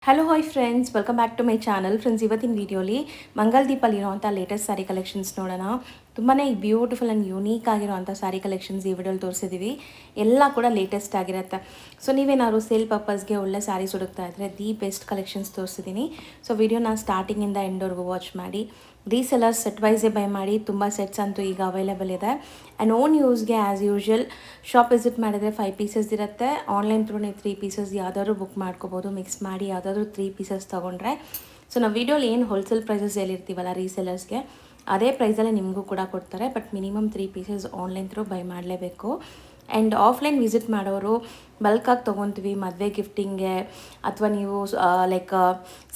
Hello hi friends, welcome back to my channel. Friends, ಇವತ್ತಿನ ವೀಡಿಯೋಲಿ ಮಂಗಲ್ದೀಪಲ್ಲಿರೋವಂಥ ಲೇಟೆಸ್ಟ್ ಸ್ಯಾರಿ ಕಲೆಕ್ಷನ್ಸ್ ನೋಡೋಣ. ತುಂಬಾ ಬ್ಯೂಟಿಫುಲ್ ಆ್ಯಂಡ್ ಯೂನೀಕ್ ಆಗಿರೋವಂಥ ಸ್ಯಾರಿ ಕಲೆಕ್ಷನ್ಸ್ ಈ ವಿಡಿಯೋಲಿ ತೋರಿಸಿದ್ದೀವಿ. ಎಲ್ಲ ಕೂಡ ಲೇಟೆಸ್ಟ್ ಆಗಿರುತ್ತೆ. ಸೊ ನೀವೇನಾದ್ರು ಸೇಲ್ ಪರ್ಪಸ್ಗೆ ಒಳ್ಳೆ ಸ್ಯಾರೀಸ್ ಹುಡುಕ್ತಾ ಇದ್ದರೆ ದಿ ಬೆಸ್ಟ್ ಕಲೆಕ್ಷನ್ಸ್ ತೋರಿಸಿದ್ದೀನಿ. ಸೊ ವಿಡಿಯೋನ ಸ್ಟಾರ್ಟಿಂಗಿಂದ ಎಂಡ್ವರೆಗೂ ವಾಚ್ ಮಾಡಿ. ರೀಸೆಲ್ಲರ್ಸ್ ಸೆಟ್ ವೈಸೇ ಬೈ ಮಾಡಿ. ತುಂಬ ಸೆಟ್ಸ್ ಅಂತೂ ಈಗ ಅವೈಲೇಬಲ್ ಇದೆ. ಆ್ಯಂಡ್ ಓನ್ ಯೂಸ್ಗೆ ಆ್ಯಸ್ ಯೂಶ್ವಲ್ ಶಾಪ್ ವಿಸಿಟ್ ಮಾಡಿದರೆ 5 ಪೀಸಸ್ ಇರುತ್ತೆ. ಆನ್ಲೈನ್ ಥ್ರೂ ನೀವು 3 ಪೀಸಸ್ ಯಾವುದಾದ್ರು ಬುಕ್ ಮಾಡ್ಕೋಬೋದು. ಮಿಕ್ಸ್ ಮಾಡಿ ಯಾವುದಾದ್ರೂ 3 ಪೀಸಸ್ ತೊಗೊಂಡ್ರೆ, ಸೊ ನಾವು ವೀಡಿಯೋಲಿ ಏನು ಹೋಲ್ಸೇಲ್ ಪ್ರೈಸಸ್ ಹೇಳಿರ್ತೀವಲ್ಲ ರೀಸೆಲರ್ಸ್ಗೆ, ಅದೇ ಪ್ರೈಸಲ್ಲೇ ನಿಮಗೂ ಕೂಡ ಕೊಡ್ತಾರೆ. But minimum 3 pieces online through by ಮಾಡಲೇಬೇಕು. ಆ್ಯಂಡ್ ಆಫ್ಲೈನ್ ವಿಸಿಟ್ ಮಾಡೋರು ಬಲ್ಕಾಗಿ ತೊಗೊತೀವಿ ಮದುವೆ ಗಿಫ್ಟಿಂಗ್ಗೆ, ಅಥವಾ ನೀವು ಲೈಕ್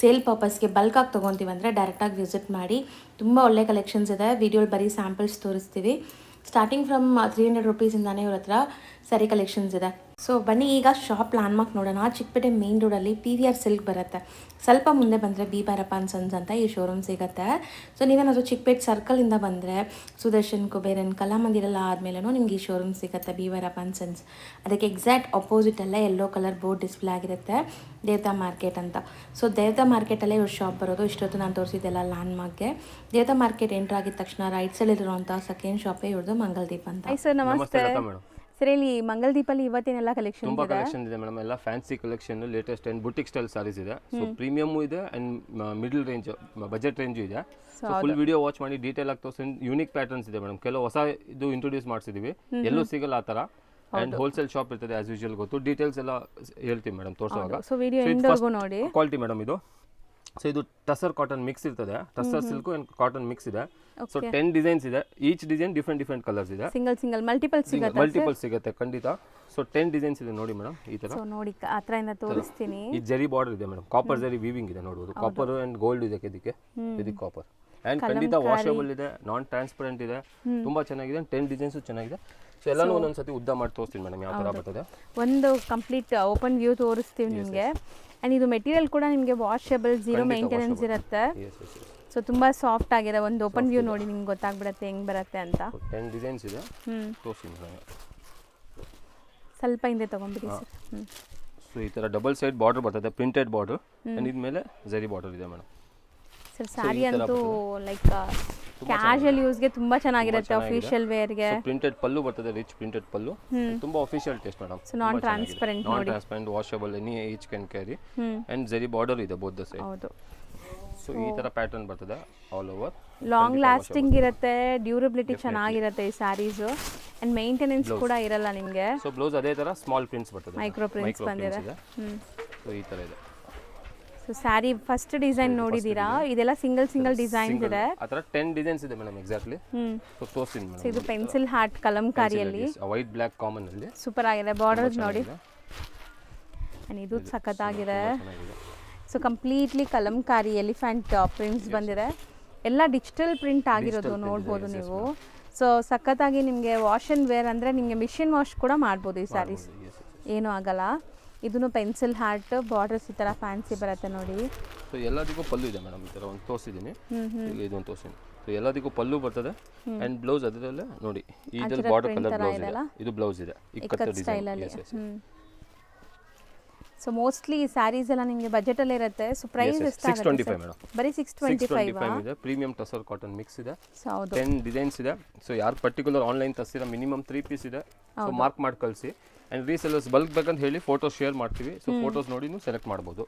ಸೇಲ್ ಪರ್ಪಸ್ಗೆ ಬಲ್ಕಾಗಿ ತೊಗೊತೀವಿ ಅಂದರೆ ಡೈರೆಕ್ಟಾಗಿ ವಿಸಿಟ್ ಮಾಡಿ. ತುಂಬ ಒಳ್ಳೆ ಕಲೆಕ್ಷನ್ಸ್ ಇದೆ. ವಿಡಿಯೋಲಿ ಬರೀ ಸ್ಯಾಂಪಲ್ಸ್ ತೋರಿಸ್ತೀವಿ. ಸ್ಟಾರ್ಟಿಂಗ್ ಫ್ರಮ್ 300 ರುಪೀಸಿಂದಾನೇ ಇವ್ರ ಹತ್ರ ಸ್ಯಾರಿ ಕಲೆಕ್ಷನ್ಸ್ ಇದೆ. ಸೊ ಬನ್ನಿ ಈಗ ಶಾಪ್ ಲ್ಯಾಂಡ್ಮಾರ್ಕ್ ನೋಡೋಣ. ಚಿಕ್ಕಪೇಟೆ ಮೇನ್ ರೋಡಲ್ಲಿ PVR ಸಿಲ್ಕ್ ಬರುತ್ತೆ. ಸ್ವಲ್ಪ ಮುಂದೆ ಬಂದರೆ ಬಿ ಭೈರಪ್ಪ ಆ್ಯಂಡ್ ಸನ್ಸ್ ಅಂತ ಈ ಶೋರೂಮ್ ಸಿಗುತ್ತೆ. ಸೊ ನೀವೇನಾದರೂ ಚಿಕ್ಕಪೇಟೆ ಸರ್ಕಲಿಂದ ಬಂದರೆ ಸುದರ್ಶನ್, ಕುಬೇರನ್, ಕಲಾಮಂದಿರೆಲ್ಲ ಆದಮೇಲೂ ನಿಮ್ಗೆ ಈ ಶೋರೂಮ್ ಸಿಗುತ್ತೆ, ಬಿ ಭೈರಪ್ಪ ಆ್ಯಂಡ್ ಸನ್ಸ್. ಅದಕ್ಕೆ ಎಕ್ಸಾಕ್ಟ್ ಅಪೋಸಿಟಲ್ಲೇ ಯೆಲ್ಲೋ ಕಲರ್ ಬೋರ್ಡ್ ಡಿಸ್ಪ್ಲೇ ಆಗಿರುತ್ತೆ, ದೇವತಾ ಮಾರ್ಕೆಟ್ ಅಂತ. ಸೊ ದೇವತಾ ಮಾರ್ಕೆಟಲ್ಲೇ ಇವ್ರ ಶಾಪ್ ಬರೋದು. ಇಷ್ಟೊತ್ತು ನಾನು ತೋರಿಸಿದ್ದೆಲ್ಲ ಲ್ಯಾಂಡ್ಮಾರ್ಕ್ಗೆ. ದೇವತಾ ಮಾರ್ಕೆಟ್ ಎಂಟ್ರ್ ಆಗಿದ ತಕ್ಷಣ ರೈಟ್ ಸೈಡಲ್ಲಿರುವಂಥ ಸೆಕೆಂಡ್ ಶಾಪೇ ಇವ್ರದ್ದು ಮಂಗಲ್ದೀಪ್ ಅಂತ. ಸರ್ ನಮಸ್ತೆ. ಸರ್ ಹೇಳಿ, ಮಂಗಲ್ದೀಪಲ್ಲಿ ಇವತ್ತೇನೆಲ್ಲ ಕಲೆಕ್ಷನ್ ತುಂಬಾ ಕಲೆಕ್ಷನ್ ಇದೆ ಮೇಡಮ್. ಎಲ್ಲ fancy collection, latest and boutique style sarees ಇದೆ. ಸೊ ಪ್ರೀಮಿಯಮ್ ಇದೆ and middle range, budget range ಇದೆ. ಸೊ ಫುಲ್ ವಿಡಿಯೋ ವಾಚ್ ಮಾಡಿ ಡೀಟೇಲ್ ಆಗಿ ತೋರಿಸಿ. ಯೂನಿಕ್ ಪ್ಯಾಟರ್ನ್ಸ್ ಇದೆ ಮೇಡಮ್. ಕೆಲವು ಹೊಸ ಇದು ಇಂಟ್ರೊಡ್ಯೂಸ್ ಮಾಡಿಸಿದೀವಿ, ಎಲ್ಲೂ ಸಿಗಲ್ಲ ಆ ತರ. ಅಂಡ್ ಹೋಲ್ಸೇಲ್ ಶಾಪ್ ಇರ್ತದೆ ಆಸ್ ಯೂಶುವಲ್. ಗೊತ್ತು, ಡೀಟೇಲ್ಸ್ ಎಲ್ಲ ಹೇಳ್ತೀವಿ ಮೇಡಮ್ ತೋರಿಸುವಾಗ. ಸೊ ವಿಡಿಯೋ ಎಂಡ್ವರೆಗೂ ನೋಡಿ. ಕ್ವಾಲಿಟಿ ಮೇಡಮ್ ಇದು. ಸೊ ಇದು ಟಸರ್ ಕಾಟನ್ ಮಿಕ್ಸ್ ಇರ್ತದೆ. Tussar silk and cotton mix ಇದೆ. ಸೊ 10 ಡಿಸೈನ್ಸ್ ಇದೆ. ಈಚ್ ಡಿಸೈನ್ ಡಿಫ್ರೆಂಟ್ ಕಲರ್ಸ್ ಇದೆ. ಸಿಂಗಲ್ ಮಲ್ಟಿಪಲ್ ಸಿಗುತ್ತೆ ಖಂಡಿತ. ಸೊ 10 ಡಿಸೈನ್ಸ್ ಇದೆ ನೋಡಿ ಮೇಡಮ್. ಈ ತರ ಸೊ ನೋಡಿ ಹತ್ರದಿಂದ ತೋರಿಸ್ತೀನಿ. ಈ ಜರಿ ಬಾರ್ಡರ್ ಇದೆ ಮೇಡಮ್. ಕಾಪರ್ ಜರಿ ವೀವಿಂಗ್ ಇದೆ ನೋಡಬಹುದು. ಕಾಪರ್ ಅಂಡ್ ಗೋಲ್ಡ್ ಇದೆ ಇದಕ್ಕೆ ಕಾಪರ್. ಅಂಡ್ ಖಂಡಿತ ವಾಷಬಲ್ ಇದೆ, ನಾನ್ ಟ್ರಾನ್ಸ್ಪರೆಂಟ್ ಇದೆ. ತುಂಬಾ ಚೆನ್ನಾಗಿದೆ. 10 ಡಿಸೈನ್ಸ್ ಚೆನ್ನಾಗಿದೆ. ಸೊ ಎಲ್ಲಾನು ಒಂದೊಂದ್ಸತಿ ಉದ್ದ ಮಾಡಿ ತೋರಿಸ್ತೀನಿ ಮೇಡಮ್ ಯಾವ ತರ ಬರ್ತದೆ. ಒಂದು ಕಂಪ್ಲೀಟ್ ಓಪನ್ ವ್ಯೂ ತೋರಿಸ್ತೀವಿ ನಿಮಗೆ. ಅಂಡ್ ಇದು ಮೆಟೀರಿಯಲ್ ಕೂಡ ನಿಮಗೆ ವಾಷಬಲ್, ಝೀರೋ ಮೇಂಟೆನೆನ್ಸ್ ಇರುತ್ತೆ. ಸೊ ತುಂಬಾ ಸಾಫ್ಟ್ ಆಗಿದೆ. ಒಂದು ಓಪನ್ ವ್ಯೂ ನೋಡಿ ನಿಮ್ಗೆ ಗೊತ್ತಾಗ್ಬಿಡುತ್ತೆ ಹೆಂಗ್ ಬರುತ್ತೆ ಅಂತ. 10 ಡಿಸೈನ್ಸ್ ಇದೆ, ತೋರಿಸ್ತೀನಿ ಸ್ವಲ್ಪ ಹಿಂದೆ ತಗೊಂಡ್ಬಿಡಿ ಸರ್. ಸೊ ಈ ತರ ಡಬಲ್ ಸೈಡ್ ಬಾರ್ಡರ್ ಬರ್ತದೆ, ಪ್ರಿಂಟೆಡ್ ಬಾರ್ಡರ್. ಅಂಡ್ ಇದ್ಮೇಲೆ ಜರಿ ಬಾರ್ಡರ್ ಇದೆ ಮೇಡಮ್. ಸರ್ ಸಾರಿ ಅಂತೂ ಲೈಕ್ ಕ್ಯಾಶುಯಲ್ ಯೂಸ್ಗೆ ತುಂಬಾ ಚೆನ್ನಾಗಿರುತ್ತೆ, ಅಫಿಷಿಯಲ್ ವೇರ್ಗೆ. ಪ್ರಿಂಟೆಡ್ ಪಲ್ಲು ಬರ್ತದೆ, ರಿಚ್ ಪ್ರಿಂಟೆಡ್ ಪಲ್ಲು. ತುಂಬಾ official taste madam. So non transparent, washable, any each can carry. And ಜರಿ ಬಾರ್ಡರ್ ಇದೆ ಬೋತ್ ದ ಸೈಡ್. ಹೌದು. ಸೊ ಈ ತರ ಪ್ಯಾಟರ್ನ್ ಬರ್ತದೆ ಆಲ್ ಓವರ್. ಲಾಂಗ್ ಲಾಸ್ಟಿಂಗ್ ಇರುತ್ತೆ, ಡ್ಯೂರಬಿಲಿಟಿ ಚೆನ್ನಾಗಿರುತ್ತೆ ಈ ಸ್ಯಾರೀಸ್. ಅಂಡ್ ಮೇಂಟೆನೆನ್ಸ್ ಕೂಡ ಇರಲ್ಲ ನಿಮಗೆ. ಸೊ ಬ್ಲೌಸ್ ಅದೇ ತರ ಸ್ಮಾಲ್ ಪ್ರಿಂಟ್ಸ್ ಬರ್ತದೆ, ಮೈಕ್ರೋ ಪ್ರಿಂಟ್ಸ್ ಬಂದಿದೆ. ಸೊ ಈ ತರ ಇದೆ. ಸೊ ಸ್ಯಾರಿ ಫಸ್ಟ್ ಡಿಸೈನ್ ನೋಡಿದೀರಾ? ಇದೆಲ್ಲ ಸಿಂಗಲ್ ಡಿಸೈನ್ಸ್ ಇದೆ. ಆ ತರ 10 ಡಿಸೈನ್ಸ್ ಇದೆ ಮೇಡಮ್ ಎಕ್ಸಾಕ್ಟ್ಲಿ. ಸೊ ತೋರಿಸ್ತೀನಿ ಮೇಡಮ್. ಇದು ಪೆನ್ಸಿಲ್ ಹಾರ್ಟ್ ಕಲಂಕಾರಿಯಲ್ಲಿ ವೈಟ್ ಬ್ಲಾಕ್ ಕಾಮನ್ ಅಲ್ಲಿ ಸೂಪರ್ ಆಗಿದೆ. ಬಾರ್ಡರ್ಸ್ ನೋಡಿ. ಅಂಡ್ ಇದು ಸಖತ್ತಾಗಿದೆ. So completely kalamkari elephant prints ಬಂದಿದೆ. ಎಲ್ಲ ಡಿಜಿಟಲ್ ಪ್ರಿಂಟ್ ಆಗಿರೋದು ನೋಡ್ಬೋದು ನೀವು. ಸೊ ಸಖತ್ತಾಗಿ ನಿಮಗೆ ವಾಶ್ ಅಂಡ್ ವೇರ್ ಅಂದರೆ ನಿಮಗೆ ಮಿಷಿನ್ ವಾಶ್ ಕೂಡ ಮಾಡ್ಬೋದು ಈ ಸ್ಯಾರೀಸ್, ಏನೂ ಆಗಲ್ಲ. ಇದನ್ನು ಪೆನ್ಸಿಲ್ ಹಾರ್ಟ್, ಬಾರ್ಡರ್ಸ್ ಈ ಥರ ಫ್ಯಾನ್ಸಿ ಬರುತ್ತೆ ನೋಡಿ. ಸೊ ಎಲ್ಲದಕ್ಕೂ ಪಲ್ಲು ಇದೆ ಮೇಡಮ್. ಈ ಥರ ಒಂದು ತೋರಿಸಿದ್ದೀನಿ, ಇದೊಂದು ತೋರಿಸಿದ್ದೀನಿ. ಸೊ ಎಲ್ಲದಕ್ಕೂ ಪಲ್ಲು ಬರ್ತದೆ. ಆ್ಯಂಡ್ ಬ್ಲೌಸ್ ಅದರಲ್ಲೇ ನೋಡಿ, ಇದರಲ್ಲಿ ಬಾರ್ಡರ್ ಕಲರ್ ಬ್ಲೌಸ್ ಇದೆ. ಇದು ಬ್ಲೌಸ್ ಇದೆ ಇಕ್ಕತ್ತು ಡಿಸೈನ್. ಸೊ ಮೋಸ್ಟ್ಲಿ ಸ್ಯಾರೀಸ್ ಎಲ್ಲ ನಿಮಗೆ ಬಜೆಟ್ ಅಲ್ಲಿ ಇರುತ್ತೆ. ಸೊ ಪ್ರೈಸ್ ಎಷ್ಟು ಆಗುತ್ತೆ? 625 ಮೇಡಮ್. ಬರೀ 625 ಇದೆ. ಪ್ರೀಮಿಯಂ ಟಸರ್ ಕಾಟನ್ ಮಿಕ್ಸ್ ಇದೆ. ಹೌದು. 10 ಡಿಸೈನ್ಸ್ ಇದೆ. ಸೊ ಯಾರು ಪರ್ಟಿಕ್ಯುಲರ್ ಆನ್ಲೈನ್ ತರಿಸಿರ ಮಿನಿಮಮ್ 3 ಪೀಸ್ ಇದೆ. ಸೊ ಮಾರ್ಕ್ ಮಾಡಿ ಕಳಿಸಿ. ಆ್ಯಂಡ್ ರೀಸೆಲ್ಲರ್ಸ್ ಬಲ್ಕ್ ಬೇಕಂತ ಹೇಳಿ ಫೋಟೋಸ್ ಶೇರ್ ಮಾಡ್ತೀವಿ. ಸೊ ಫೋಟೋಸ್ ನೋಡಿ ನೀವು ಸೆಲೆಕ್ಟ್ ಮಾಡ್ಬೋದು.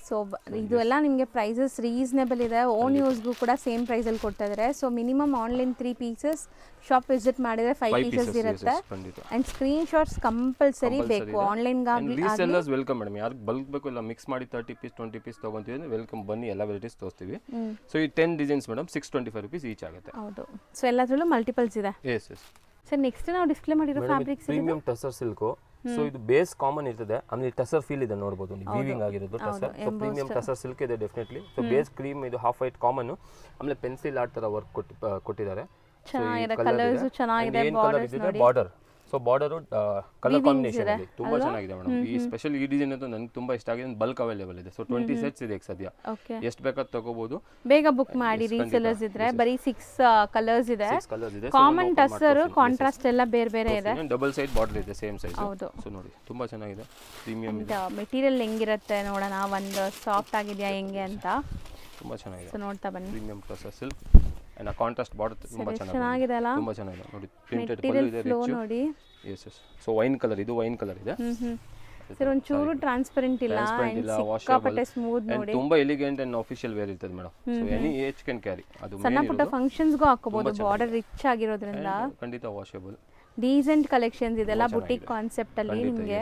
ಸೊ ಇದು ಎಲ್ಲ ನಿಮಗೆ ಪ್ರೈಸಸ್ ರೀಸನೇಬಲ್ ಇದೆ. ಓನ್ ಯೂಸ್ಗೂ ಕೂಡ ಸೇಮ್ ಪ್ರೈಸಲ್ಲಿ ಕೊಡ್ತಾ ಇದ್ದಾರೆ. So minimum online 3 pieces, shop visit ಮಾಡಿದರೆ 5 ಪೀಸಸ್ ಇರುತ್ತೆ. ಆ್ಯಂಡ್ ಸ್ಕ್ರೀನ್ ಶಾಟ್ಸ್ ಕಂಪಲ್ಸರಿ ಬೇಕು. ಆನ್ಲೈನ್ಗಾಗಿ ರೀಸೆಲ್ಲರ್ಸ್ ವೆಲ್ಕಮ್ ಮೇಡಮ್. ಯಾರು ಬಲ್ಕ್ ಬೇಕು ಇಲ್ಲ ಮಿಕ್ಸ್ ಮಾಡಿ 30 ಪೀಸ್ 20 ಪೀಸ್ ತೊಗೊಂತೀವಿ, ವೆಲ್ಕಮ್ ಬನ್ನಿ, ಎಲ್ಲ ವೆರೈಟೀಸ್ ತೋರಿಸ್ತೀವಿ. ಸೊ ಈ 10 ಡಿಸೈನ್ಸ್ ಮೇಡಮ್ 625 ರುಪೀಸ್ ಈಚ್ ಆಗುತ್ತೆ. ಹೌದು. ಸೊ ಎಲ್ಲದರಲ್ಲೂ ಮಲ್ಟಿಪಲ್ಸ್ ಇದೆ. ಎಸ್. ಸರ್ ನೆಕ್ಸ್ಟ್ ನಾವು ಡಿಸ್ಪ್ಲೇ ಮಾಡಿರೋ fabrics premium tussar silk. So ಇದು ಬೇಸ್ ಕಾಮನ್ ಇರ್ತದೆ, ಆಮೇಲೆ ಟಸರ್ ಫೀಲ್ ಇದೆ ನೋಡಬಹುದು. ವೀವಿಂಗ್ ಆಗಿರೋದು tussar. So premium tussar silk ಇದೆ ಡೆಫಿನೆಟ್ಲಿ. ಸೊ ಬೇಸ್ ಕ್ರೀಮ್ ಇದು ಹಾಫ್ ವೈಟ್ ಕಾಮನ್. ಆಮೇಲೆ ಪೆನ್ಸಿಲ್ ಆರ್ಟ್ ತರ ವರ್ಕ್ ಕೊಟ್ಟಿದ್ದಾರೆ. ಚೆನ್ನಾಗಿದೆ, ಕಲರ್ಸ್ ಚೆನ್ನಾಗಿದೆ, ಬಾರ್ಡರ್ಸ್ ನೋಡಿ. Border. So so border colour combination ಅಲ್ಲಿ ತುಂಬಾ ಚೆನ್ನಾಗಿದೆ ಮೇಡಮ್. ಈ ಸ್ಪೆಷಲ್ ಈ ಡಿಸೈನ್ ಅಂತೂ ನನಗೆ ತುಂಬಾ ಇಷ್ಟ ಆಗಿದೆ. ಬಲ್ಕ್ ಅವೈಲೇಬಲ್ ಇದೆ. ಸೊ 20 ಸೆಟ್ಸ್ ಇದೆ ಈಗ ಸದ್ಯ. ಓಕೆ, ಎಷ್ಟು ಬೇಕಾದ್ ತಗೋಬಹುದು. ಬೇಗ ಬುಕ್ ಮಾಡಿ. ರೀಸೆಲರ್ಸ್ ಇದ್ರೆ ಬರೀ 6 ಕಲರ್ಸ್ ಇದೆ. 6 ಕಲರ್ಸ್ ಇದೆ. ಕಾಮನ್ ಟಸ್ಸರ್, ಕಾಂಟ್ರಾಸ್ಟ್ ಎಲ್ಲ ಬೇರೆ ಬೇರೆ ಇದೆ. ಡಬಲ್ ಸೈಡ್ ಬಾರ್ಡರ್ ಇದೆ, ಸೇಮ್ ಸೈಜ್. ಹೌದು. ಸೊ ನೋಡಿ ತುಂಬಾ ಚೆನ್ನಾಗಿದೆ, ಪ್ರೀಮಿಯಂ ಇದೆ. ಮೆಟೀರಿಯಲ್ ಹೆಂಗಿರುತ್ತೆ ನೋಡೋಣ, ಒಂದು ಸಾಫ್ಟ್ ಆಗಿದೆಯಾ ಹೆಂಗೆ ಅಂತ. ತುಂಬಾ ಚೆನ್ನಾಗಿದೆ. ಸೊ ನೋಡ್ತಾ ಬನ್ನಿ. Premium tussar silk and contrast border ತುಂಬಾ ಚೆನ್ನಾಗಿದೆ ಅಲ್ಲ. ತುಂಬಾ ಚೆನ್ನಾಗಿದೆ ನೋಡಿ. ಪ್ರಿಂಟೆಡ್ ಪಲ್ಲು ಇದೆ, ಫ್ಲೋ ರಿಚ್. ನೋಡಿ. Yes yes. So wine colour, ಇದು ವೈನ್ ಕಲರ್ ಇದೆ. ಸರ್ ಒಂಚೂರು ಟ್ರಾನ್ಸ್ಪರೆಂಟ್ ಇಲ್ಲ, ಸಿಕ್ಕಾಪಟ್ಟೆ ಸ್ಮೂತ್ ನೋಡಿ. ತುಂಬಾ ಎಲಿಗೆಂಟ್ ಅಂಡ್ ಆಫಿಷಿಯಲ್ ವೇರ್ ಇರ್ತದೆ madam. So any age can carry. ಅದು ಸಣ್ಣ ಪುಟ್ಟ ಫಂಕ್ಷನ್ಸ್ಗೂ ಹಾಕೋಬಹುದು. ಬಾರ್ಡರ್ ರಿಚ್ ಆಗಿರೋದ್ರಿಂದ ಖಂಡಿತ ವಾಷೇಬಲ್. ಡೀಸೆಂಟ್ ಕಲೆಕ್ಷನ್ಸ್ ಇದೆಲ್ಲ ಬುಟಿಕ್ ಕಾನ್ಸೆಪ್ಟ್ ಅಲ್ಲಿ ನಿಮಗೆ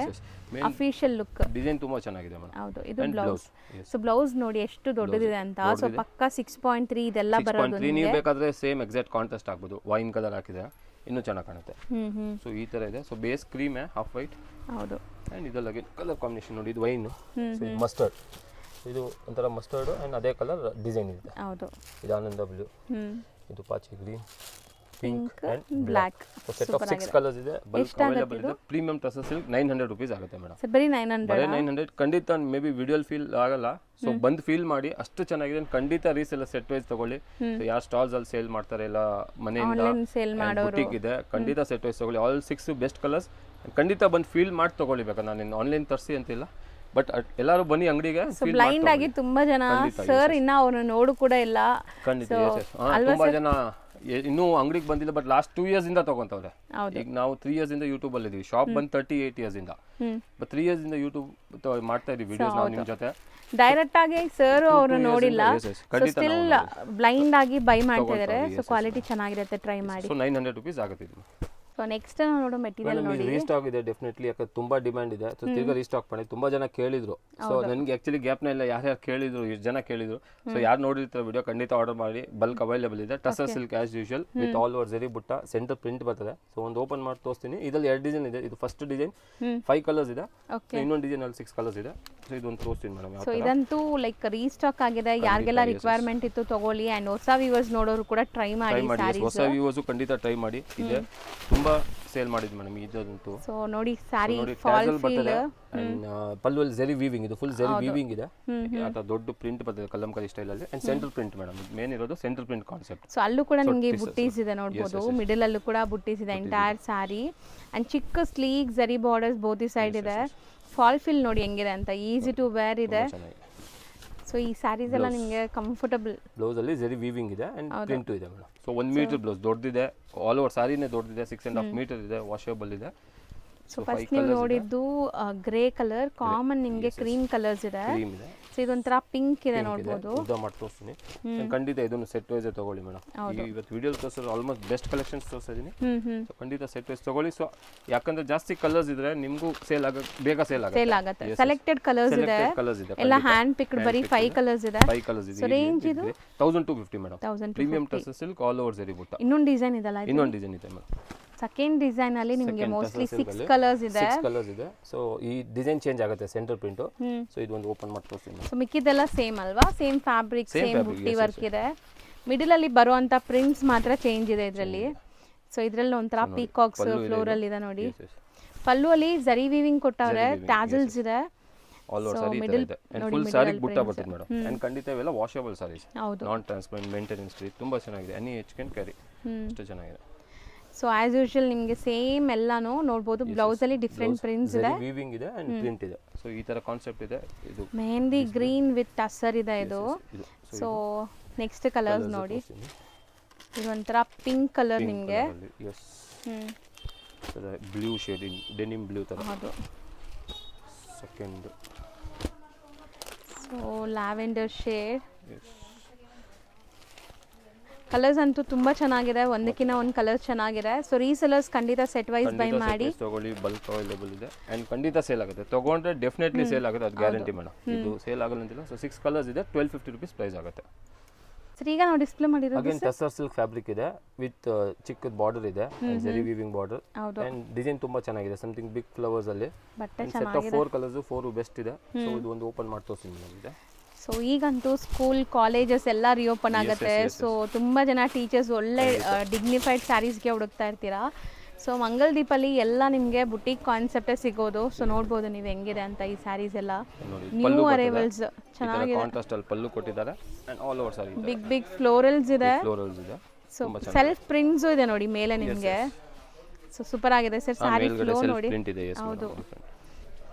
ಅಫಿಷಿಯಲ್ ಲುಕ್. ಡಿಸೈನ್ ತುಂಬಾ ಚೆನ್ನಾಗಿದೆ ಮೇಡಮ್. ಹೌದು, ಇದು ಬ್ಲೌಸ್. ಸೊ ಬ್ಲೌಸ್ ನೋಡಿ ಎಷ್ಟು ದೊಡ್ಡದಿದೆ ಅಂತ. ಸೊ ಪಕ್ಕ 6.3 ಇದೆಲ್ಲ ಬರೋದು. ನೀವು ಬೇಕಾದ್ರೆ ಸೇಮ್ ಎಕ್ಸಾಕ್ಟ್ ಕಾಂಟ್ರಾಸ್ಟ್ ಆಗ್ಬೋದು. ವೈನ್ ಕಲರ್ ಹಾಕಿದ್ರೆ ಇನ್ನೂ ಚೆನ್ನಾಗಿ ಕಾಣುತ್ತೆ. ಸೊ ಈ ತರ ಇದೆ. So base cream half white. ಹೌದು. ಅಂಡ್ ಇದೆಲ್ಲ ಕಲರ್ ಕಾಂಬಿನೇಷನ್ ನೋಡಿ. ಇದು ವೈನ್, ಸೊ ಇದು ಮಸ್ಟರ್ಡ್. ಇದು ಒಂಥರ ಮಸ್ಟರ್ಡ್ ಅಂಡ್ ಅದೇ ಕಲರ್ ಡಿಸೈನ್ ಇದೆ. ಹೌದು. ಇದು ಆನಂದ ಬ್ಲೂ, ಇದು ಪಾಚಿ green, pink and black. Set of 6 colours ಇದೆ. ಬಲ್ಕ್ ಅವೈಲೇಬಲ್ ಇದೆ. ಪ್ರೀಮಿಯಂ ಟಸರ್ ಸಿಲ್ಕ್ 900 rupees ಆಗುತ್ತೆ ಮೇಡಮ್. ಸರ್ ಬರೀ 900. ಖಂಡಿತ ಮೇ ಬಿ ವಿಡಿಯೋಲ್ ಫೀಲ್ ಆಗಲ್ಲ. ಸೊ ಬಂದು ಫೀಲ್ ಮಾಡಿ, ಅಷ್ಟು ಚೆನ್ನಾಗಿದೆ. ಖಂಡಿತ ರೀಸೆಲ್ಲ ಸೆಟ್ ವೈಸ್ ತಗೊಳ್ಳಿ. ಸೊ ಯಾರು ಸ್ಟಾಲ್ಸ್ ಅಲ್ಲಿ ಸೇಲ್ ಮಾಡ್ತಾರೆ ಇಲ್ಲ ಮನೆಯಿಂದ ಸೇಲ್ ಮಾಡೋರು ಬುಟಿಕ್ ಇದೆ, ಖಂಡಿತ ಸೆಟ್ ವೈಸ್ ತಗೊಳ್ಳಿ. All 6 best colours. ಖಂಡಿತ ಬಂದು ಫೀಲ್ ಮಾಡಿ ತಗೊಳ್ಳಿ. ಬೇಕಾದ್ರೆ ನಾನು ಆನ್ಲೈನ್ ತರಿಸಿ ಅಂತಿಲ್ಲ, ಬಟ್ ಎಲ್ಲರೂ ಬನ್ನಿ ಅಂಗಡಿಗೆ. ಬ್ಲೈಂಡ್ ಆಗಿ ತುಂಬಾ ಜನ ಸರ್ ಇನ್ನ ಅವ್ರನ್ನ ನೋಡು ಕೂಡ ಇಲ್ಲ. ಖಂಡಿತ ತುಂಬಾ ಜನ ಇನ್ನೂ ಅಂಗಡಿಗೆ ಬಂದಿಲ್ಲ, ಬಟ್ ಲಾಸ್ಟ್ 2 years ಇಂದ ತಗೊಂತವ್ರೆ. ಈಗ ನಾವು 3 years ಇಂದ ಯೂಟ್ಯೂಬ್ ಅಲ್ಲಿ ಇದೀವಿ. ಶಾಪ್ ಬಂದು 38 years ಇಂದ, ಬಟ್ 3 years ಇಂದ ಯೂಟ್ಯೂಬ್ ಮಾಡ್ತಾ ಇದೀವಿ ವಿಡಿಯೋಸ್ ನಾವು ನಿಮ್ ಜೊತೆ. ಡೈರೆಕ್ಟ್ ಆಗಿ ಸರ್ ಅವ್ರು ನೋಡಿಲ್ಲ, ಸ್ಟಿಲ್ ಬ್ಲೈಂಡ್ ಆಗಿ ಬೈ ಮಾಡ್ತಿದ್ದಾರೆ. ಸೊ ಕ್ವಾಲಿಟಿ ಚೆನ್ನಾಗಿರುತ್ತೆ, ಟ್ರೈ ಮಾಡಿ. ಸೊ 900 rupees ಆಗುತ್ತೆ ಇದು. ಸೊ ನೆಕ್ಸ್ಟ್ ನೋಡೋ ಮೆಟೀರಿಯಲ್ ನೋಡಿ. ರೀಸ್ಟಾಕ್ ಇದೆ ಡೆಫಿನೆಟ್ಲಿ, ಯಾಕಂದ್ರೆ ತುಂಬಾ ಡಿಮ್ಯಾಂಡ್ ಇದೆ. ಸೊ ತಿರ್ಗಾ ರೀಸ್ಟಾಕ್ ಮಾಡಿ. ತುಂಬಾ ಜನ ಕೇಳಿದ್ರು. ಸೊ ನನಗೆ ಆಕ್ಚುಲಿ ಗ್ಯಾಪ್ನ ಇಲ್ಲ, ಯಾರ್ಯಾರು ಕೇಳಿದ್ರು, ಎಷ್ಟು ಜನ ಕೇಳಿದ್ರು. ಸೊ ಯಾರು ನೋಡಿರ್ತಾರೆ ವಿಡಿಯೋ ಖಂಡಿತ ಆರ್ಡರ್ ಮಾಡಿ. ಬಲ್ಕ್ ಅವೈಲೇಬಲ್ ಇದೆ. Tussar silk as usual with all over ಜರಿ ಬುಟ್ಟ, ಸೆಂಟರ್ ಪ್ರಿಂಟ್ ಬರ್ತದೆ. ಸೊ ಒಂದು ಓಪನ್ ಮಾಡಿ ತೋರಿಸ್ತೀನಿ. ಇದರಲ್ಲಿ 2 ಡಿಸೈನ್ ಇದೆ. ಇದು ಫಸ್ಟ್ ಡಿಸೈನ್ 5 ಕಲರ್ಸ್ ಇದೆ. ಇನ್ನೊಂದು ಡಿಸೈನ್ ಅಲ್ಲಿ 6 ಕಲರ್ಸ್ ಇದೆ. ಸೊ ಇದೊಂದು ತೋರಿಸ್ತೀನಿ ಮೇಡಮ್. ಸೊ ಇದಂತೂ ಲೈಕ್ ರೀಸ್ಟಾಕ್ ಆಗಿದೆ. ಯಾರಿಗೆಲ್ಲ ರಿಕ್ವೈರ್ಮೆಂಟ್ ಇತ್ತು ತಗೊಳ್ಳಿ. ಅಂಡ್ ಹೊಸ ವ್ಯೂವರ್ಸ್ ನೋಡೋರು ಕೂಡ ಟ್ರೈ ಮಾಡಿ. ಹೊಸ ವ್ಯೂವರ್ಸ್ ಖಂಡಿತ ಟ್ರೈ ಮಾಡಿ. ಇದೆ ತುಂಬಾ ಸೇಲ್ ಮಾಡಿದ್ವಿ ಮೇಡಮ್ ಇದಂತೂ. ಸೊ ನೋಡಿ ಸ್ಯಾರಿ ಫಾಲ್ ಫೀಲ್ ಅಂಡ್ ಪಲ್ಲುವಲ್ಲಿ ಜರಿ ವೀವಿಂಗ್, ಇದು ಫುಲ್ ಜರಿ ವೀವಿಂಗ್ ಇದೆ. ಅಥವಾ ದೊಡ್ಡ ಪ್ರಿಂಟ್ ಬರ್ತದೆ ಕಲಂಕಾರಿ ಸ್ಟೈಲ್ ಅಲ್ಲಿ. And centre print madam, main ಇರೋದು ಸೆಂಟರ್ ಪ್ರಿಂಟ್ ಕಾನ್ಸೆಪ್ಟ್. ಸೊ ಅಲ್ಲೂ ಕೂಡ ನಿಮಗೆ ಬುಟ್ಟೀಸ್ ಇದೆ ನೋಡಬಹುದು. ಮಿಡಲ್ ಅಲ್ಲೂ ಕೂಡ ಬುಟ್ಟೀಸ್ ಇದೆ ಎಂಟೈರ್ ಸ್ಯಾರಿ. ಅಂಡ್ ಚಿಕ್ಕ ಸ್ಲೀಕ್ ಜರಿ ಬಾರ್ಡರ್ಸ್ ಬೋತಿ ಸೈಡ್ ಇದೆ. ಫಾಲ್ ಫಿಲ್ ನೋಡಿ ಹೆಂಗಿದೆ ಅಂತ. ಈಸಿ ಟು ವೇರ್ ಇದೆ. ಸೊ ಈ ಸ್ಯಾರೀಸ್ ಎಲ್ಲ ನಿಮಗೆ ಕಂಫರ್ಟಬಲ್. ಬ್ಲೌಸ್ ಅಲ್ಲಿ ಜರಿ ವೀವಿಂಗ್ ಇದೆ ಅಂಡ್ ಪ್ರಿಂಟ್ ಇದೆ ಮೇಡಮ್. ಸೊ 1 ಮೀಟರ್ ಬ್ಲೌಸ್ ದೊಡ್ಡದಿದೆ. ಆಲ್ ಓವರ್ ಸಾರಿನೇ ದೊಡ್ಡದಿದೆ. 6.5 ಮೀಟರ್ ಇದೆ. ವಾಷೇಬಲ್ ಇದೆ. ಸೊ ಫಸ್ಟ್ ನೀವು ನೋಡಿದ್ದು ಗ್ರೇ ಕಲರ್, ಕಾಮನ್ ನಿಮಗೆ ಕ್ರೀಮ್ ಕಲರ್ಸ್ ಇದೆ. ಸೊ ಇದೊಂಥರ ಪಿಂಕ್ ಇದೆ ನೋಡಬಹುದು. ಉದ್ದ ಮಾಡಿ ತೋರಿಸ್ತೀನಿ. ಖಂಡಿತ ಇದನ್ನು ಸೆಟ್ ವೈಸ್ ತಗೊಳ್ಳಿ ಮೇಡಮ್. ಇವತ್ತು ವಿಡಿಯೋ ತೋರಿಸೋದು ಆಲ್ಮೋಸ್ಟ್ ಬೆಸ್ಟ್ ಕಲೆಕ್ಷನ್ಸ್ ತೋರಿಸಿದ್ದೀನಿ. ಸೊ ಖಂಡಿತ ಸೆಟ್ ವೈಸ್ ತಗೊಳ್ಳಿ. ಸೊ ಯಾಕಂದ್ರೆ ಜಾಸ್ತಿ ಕಲರ್ಸ್ ಇದ್ರೆ ನಿಮಗೂ ಬೇಗ ಸೇಲ್ ಆಗುತ್ತೆ. ಸೆಲೆಕ್ಟೆಡ್ ಕಲರ್ಸ್ ಇದೆ. ಎಲ್ಲ ಹ್ಯಾಂಡ್ ಪಿಕ್ಡ್ ಬರೀ 5 ಕಲರ್ಸ್ ಇದೆ. 5 ಕಲರ್ಸ್ ಇದೆ. ಸೊ ರೇಂಜ್ ಇದು 1250 madam. Premium tussar silk all over ಜರಿ ಬುಟ್ಟ. ಇನ್ನೊಂದು ಡಿಸೈನ್ ಇದಲ್ಲ, ಇನ್ನೊಂದು ಡಿಸೈನ್ ಇದೆ ಮೇಡಮ್. ಸೆಕೆಂಡ್ ಡಿಸೈನ್ ಅಲ್ಲಿ ನಿಮಗೆ ಮೋಸ್ಟ್ಲಿ 6 ಕಲರ್ಸ್ ಇದೆ. 6 ಕಲರ್ಸ್ ಇದೆ. ಸೊ ಈ ಡಿಸೈನ್ ಚೇಂಜ್ ಆಗುತ್ತೆ ಸೆಂಟರ್ ಪ್ರಿಂಟ್. ಸೊ ಇದು ಒಂದು ಓಪನ್ ಮಾಡಿ ತೋರಿಸ್ತೀನಿ. ಸೊ ಮಿಕ್ಕಿದೆಲ್ಲ ಸೇಮ್ ಅಲ್ವಾ? ಸೇಮ್ ಫ್ಯಾಬ್ರಿಕ್, ಸೇಮ್ ಬುಟ್ಟಿ ವರ್ಕ್ ಇದೆ. ಮಿಡಲ್ ಅಲ್ಲಿ ಬರುವಂತ ಪ್ರಿಂಟ್ಸ್ ಮಾತ್ರ ಚೇಂಜ್ ಇದೆ ಇದರಲ್ಲಿ. ಸೊ ಇದರಲ್ಲಿ ಒಂಥರ ಪೀಕಾಕ್ಸ್ ಫ್ಲೋರಲ್ ಇದೆ ನೋಡಿ. ಪಲ್ಲು ಅಲ್ಲಿ ಜರಿ ವೀವಿಂಗ್ ಕೊಟ್ಟವ್ರೆ, ಟ್ಯಾಸಲ್ಸ್ ಇದೆ. ಆಲ್ ಓವರ್ ಸಾರಿ ಇದೆ. ಅಂಡ್ ಫುಲ್ ಸಾರಿ ಬುಟ್ಟ ಬರ್ತದೆ ಮೇಡಮ್. ಅಂಡ್ ಖಂಡಿತ ಇವೆಲ್ಲ washable sarees, non transparent, maintenance free. ತುಂಬಾ ಚೆನ್ನಾಗಿದೆ. Any age can carry. ಅಷ್ಟು ಚೆನ್ನಾಗಿದೆ. ಸೊ ಆಸ್ ಯೂಶುವಲ್ ನಿಮಗೆ ಸೇಮ್ ಎಲ್ಲಾನು ನೋಡಬಹುದು. ಬ್ಲೌಸ್ ಅಲ್ಲಿ ಡಿಫರೆಂಟ್ ಪ್ರಿಂಟ್ಸ್ ಇದೆ, ವೀವಿಂಗ್ ಇದೆ ಅಂಡ್ ಪ್ರಿಂಟ್ ಇದೆ. ಸೊ ಈ ತರ ಕಾನ್ಸೆಪ್ಟ್ ಇದೆ. ಇದು ಮೆಹಂದಿ ಗ್ರೀನ್ ವಿತ್ ಟಸರ್ ಇದೆ ಇದು. ಸೊ ನೆಕ್ಸ್ಟ್ ಕಲರ್ಸ್ ನೋಡಿ. ಇದು ಒಂಥರ ಪಿಂಕ್ ಕಲರ್ ನಿಮಗೆ. Yes, blue shade, denim blue ತರ. ಹೌದು. Second so lavender shade. Colours ಅಂತೂ ತುಂಬಾ ಚೆನ್ನಾಗಿದೆ. ಒಂದಕ್ಕಿಂತ ಒಂದು ಕಲರ್ ಚೆನ್ನಾಗಿದೆ. ಸೊ ರೀಸೆಲರ್ಸ್ ಖಂಡಿತ ಸೆಟ್ ವೈಸ್ ಬೈ ಮಾಡಿ ತಗೊಳ್ಳಿ. ಬಲ್ಕ್ ಅವೈಲೇಬಲ್ ಇದೆ ಅಂಡ್ ಖಂಡಿತ ಸೇಲ್ ಆಗುತ್ತೆ. ತಗೊಂಡ್ರೆ ಡೆಫಿನೆಟ್ಲಿ ಸೇಲ್ ಆಗುತ್ತೆ, ಅದು ಗ್ಯಾರಂಟಿ ಮೇಡಮ್. ಇದು ಸೇಲ್ ಆಗಲ್ಲ ಅಂತಿಲ್ಲ. ಸೊ 6 ಕಲರ್ಸ್ ಇದೆ. 1250 rupees ಪ್ರೈಸ್ ಆಗುತ್ತೆ. ಸರ್ ಈಗ ನಾವು ಡಿಸ್ಪ್ಲೇ ಮಾಡಿರೋದು ಅಗೇನ್ ಟಸರ್ ಸಿಲ್ಕ್ ಫ್ಯಾಬ್ರಿಕ್ ಇದೆ ವಿತ್ ಚಿಕ್ಕ ಬಾರ್ಡರ್ ಇದೆ, ಜರಿ ವೀವಿಂಗ್ ಬಾರ್ಡರ್. ಅಂಡ್ ಡಿಸೈನ್ ತುಂಬಾ ಚೆನ್ನಾಗಿದೆ. ಸಮಥಿಂಗ್ ಬಿಗ್ ಫ್ಲವರ್ಸ್ ಅಲ್ಲಿ. ಸೆಟ್ ಆಫ್ 4 ಕಲರ್ಸ್, 4 ಬೆಸ್ಟ್ ಇದೆ. ಸೊ ಇದು ಒಂದು ಓಪನ್ ಮಾಡಿ ತೋರಿಸ್ತೀನಿ ಇದೆ. ಸೊ ಈಗಂತೂ ಸ್ಕೂಲ್ ಕಾಲೇಜಸ್ ಎಲ್ಲ ರಿಓಪನ್ ಆಗುತ್ತೆ. ಸೊ ತುಂಬ ಜನ ಟೀಚರ್ಸ್ ಒಳ್ಳೆ ಡಿಗ್ನಿಫೈಡ್ ಸ್ಯಾರೀಸ್ಗೆ ಹುಡುಕ್ತಾ ಇರ್ತೀರಾ. ಸೊ ಮಂಗಲ್ ದೀಪಲ್ಲಿ ಎಲ್ಲ ನಿಮಗೆ ಬುಟೀಕ್ ಕಾನ್ಸೆಪ್ಟೇ ಸಿಗೋದು. ಸೊ ನೋಡ್ಬೋದು ನೀವು ಹೆಂಗಿದೆ ಅಂತ ಈ ಸ್ಯಾರೀಸ್ ಎಲ್ಲ ನ್ಯೂ ಅರೈವಲ್ಸ್ ಚೆನ್ನಾಗಿದೆ. ಕಾಂಟ್ರಾಸ್ಟ್ ಅಲ್ಲಿ ಪಲ್ಲು ಕೊಟ್ಟಿದ್ದಾರೆ and all over sari big big florals ಇದೆ. ಫ್ಲೋರಲ್ಸ್ ಇದೆ. ಸೊ ಸೆಲ್ಫ್ ಪ್ರಿಂಟ್ಸು ಇದೆ ನೋಡಿ ಮೇಲೆ ನಿಮಗೆ. ಸೊ ಸೂಪರ್ ಆಗಿದೆ ಸರ್. ಸ್ಯಾರಿ ಫ್ಲೋ ನೋಡಿ. ಪ್ರಿಂಟ್ ಇದೆ. ಹೌದು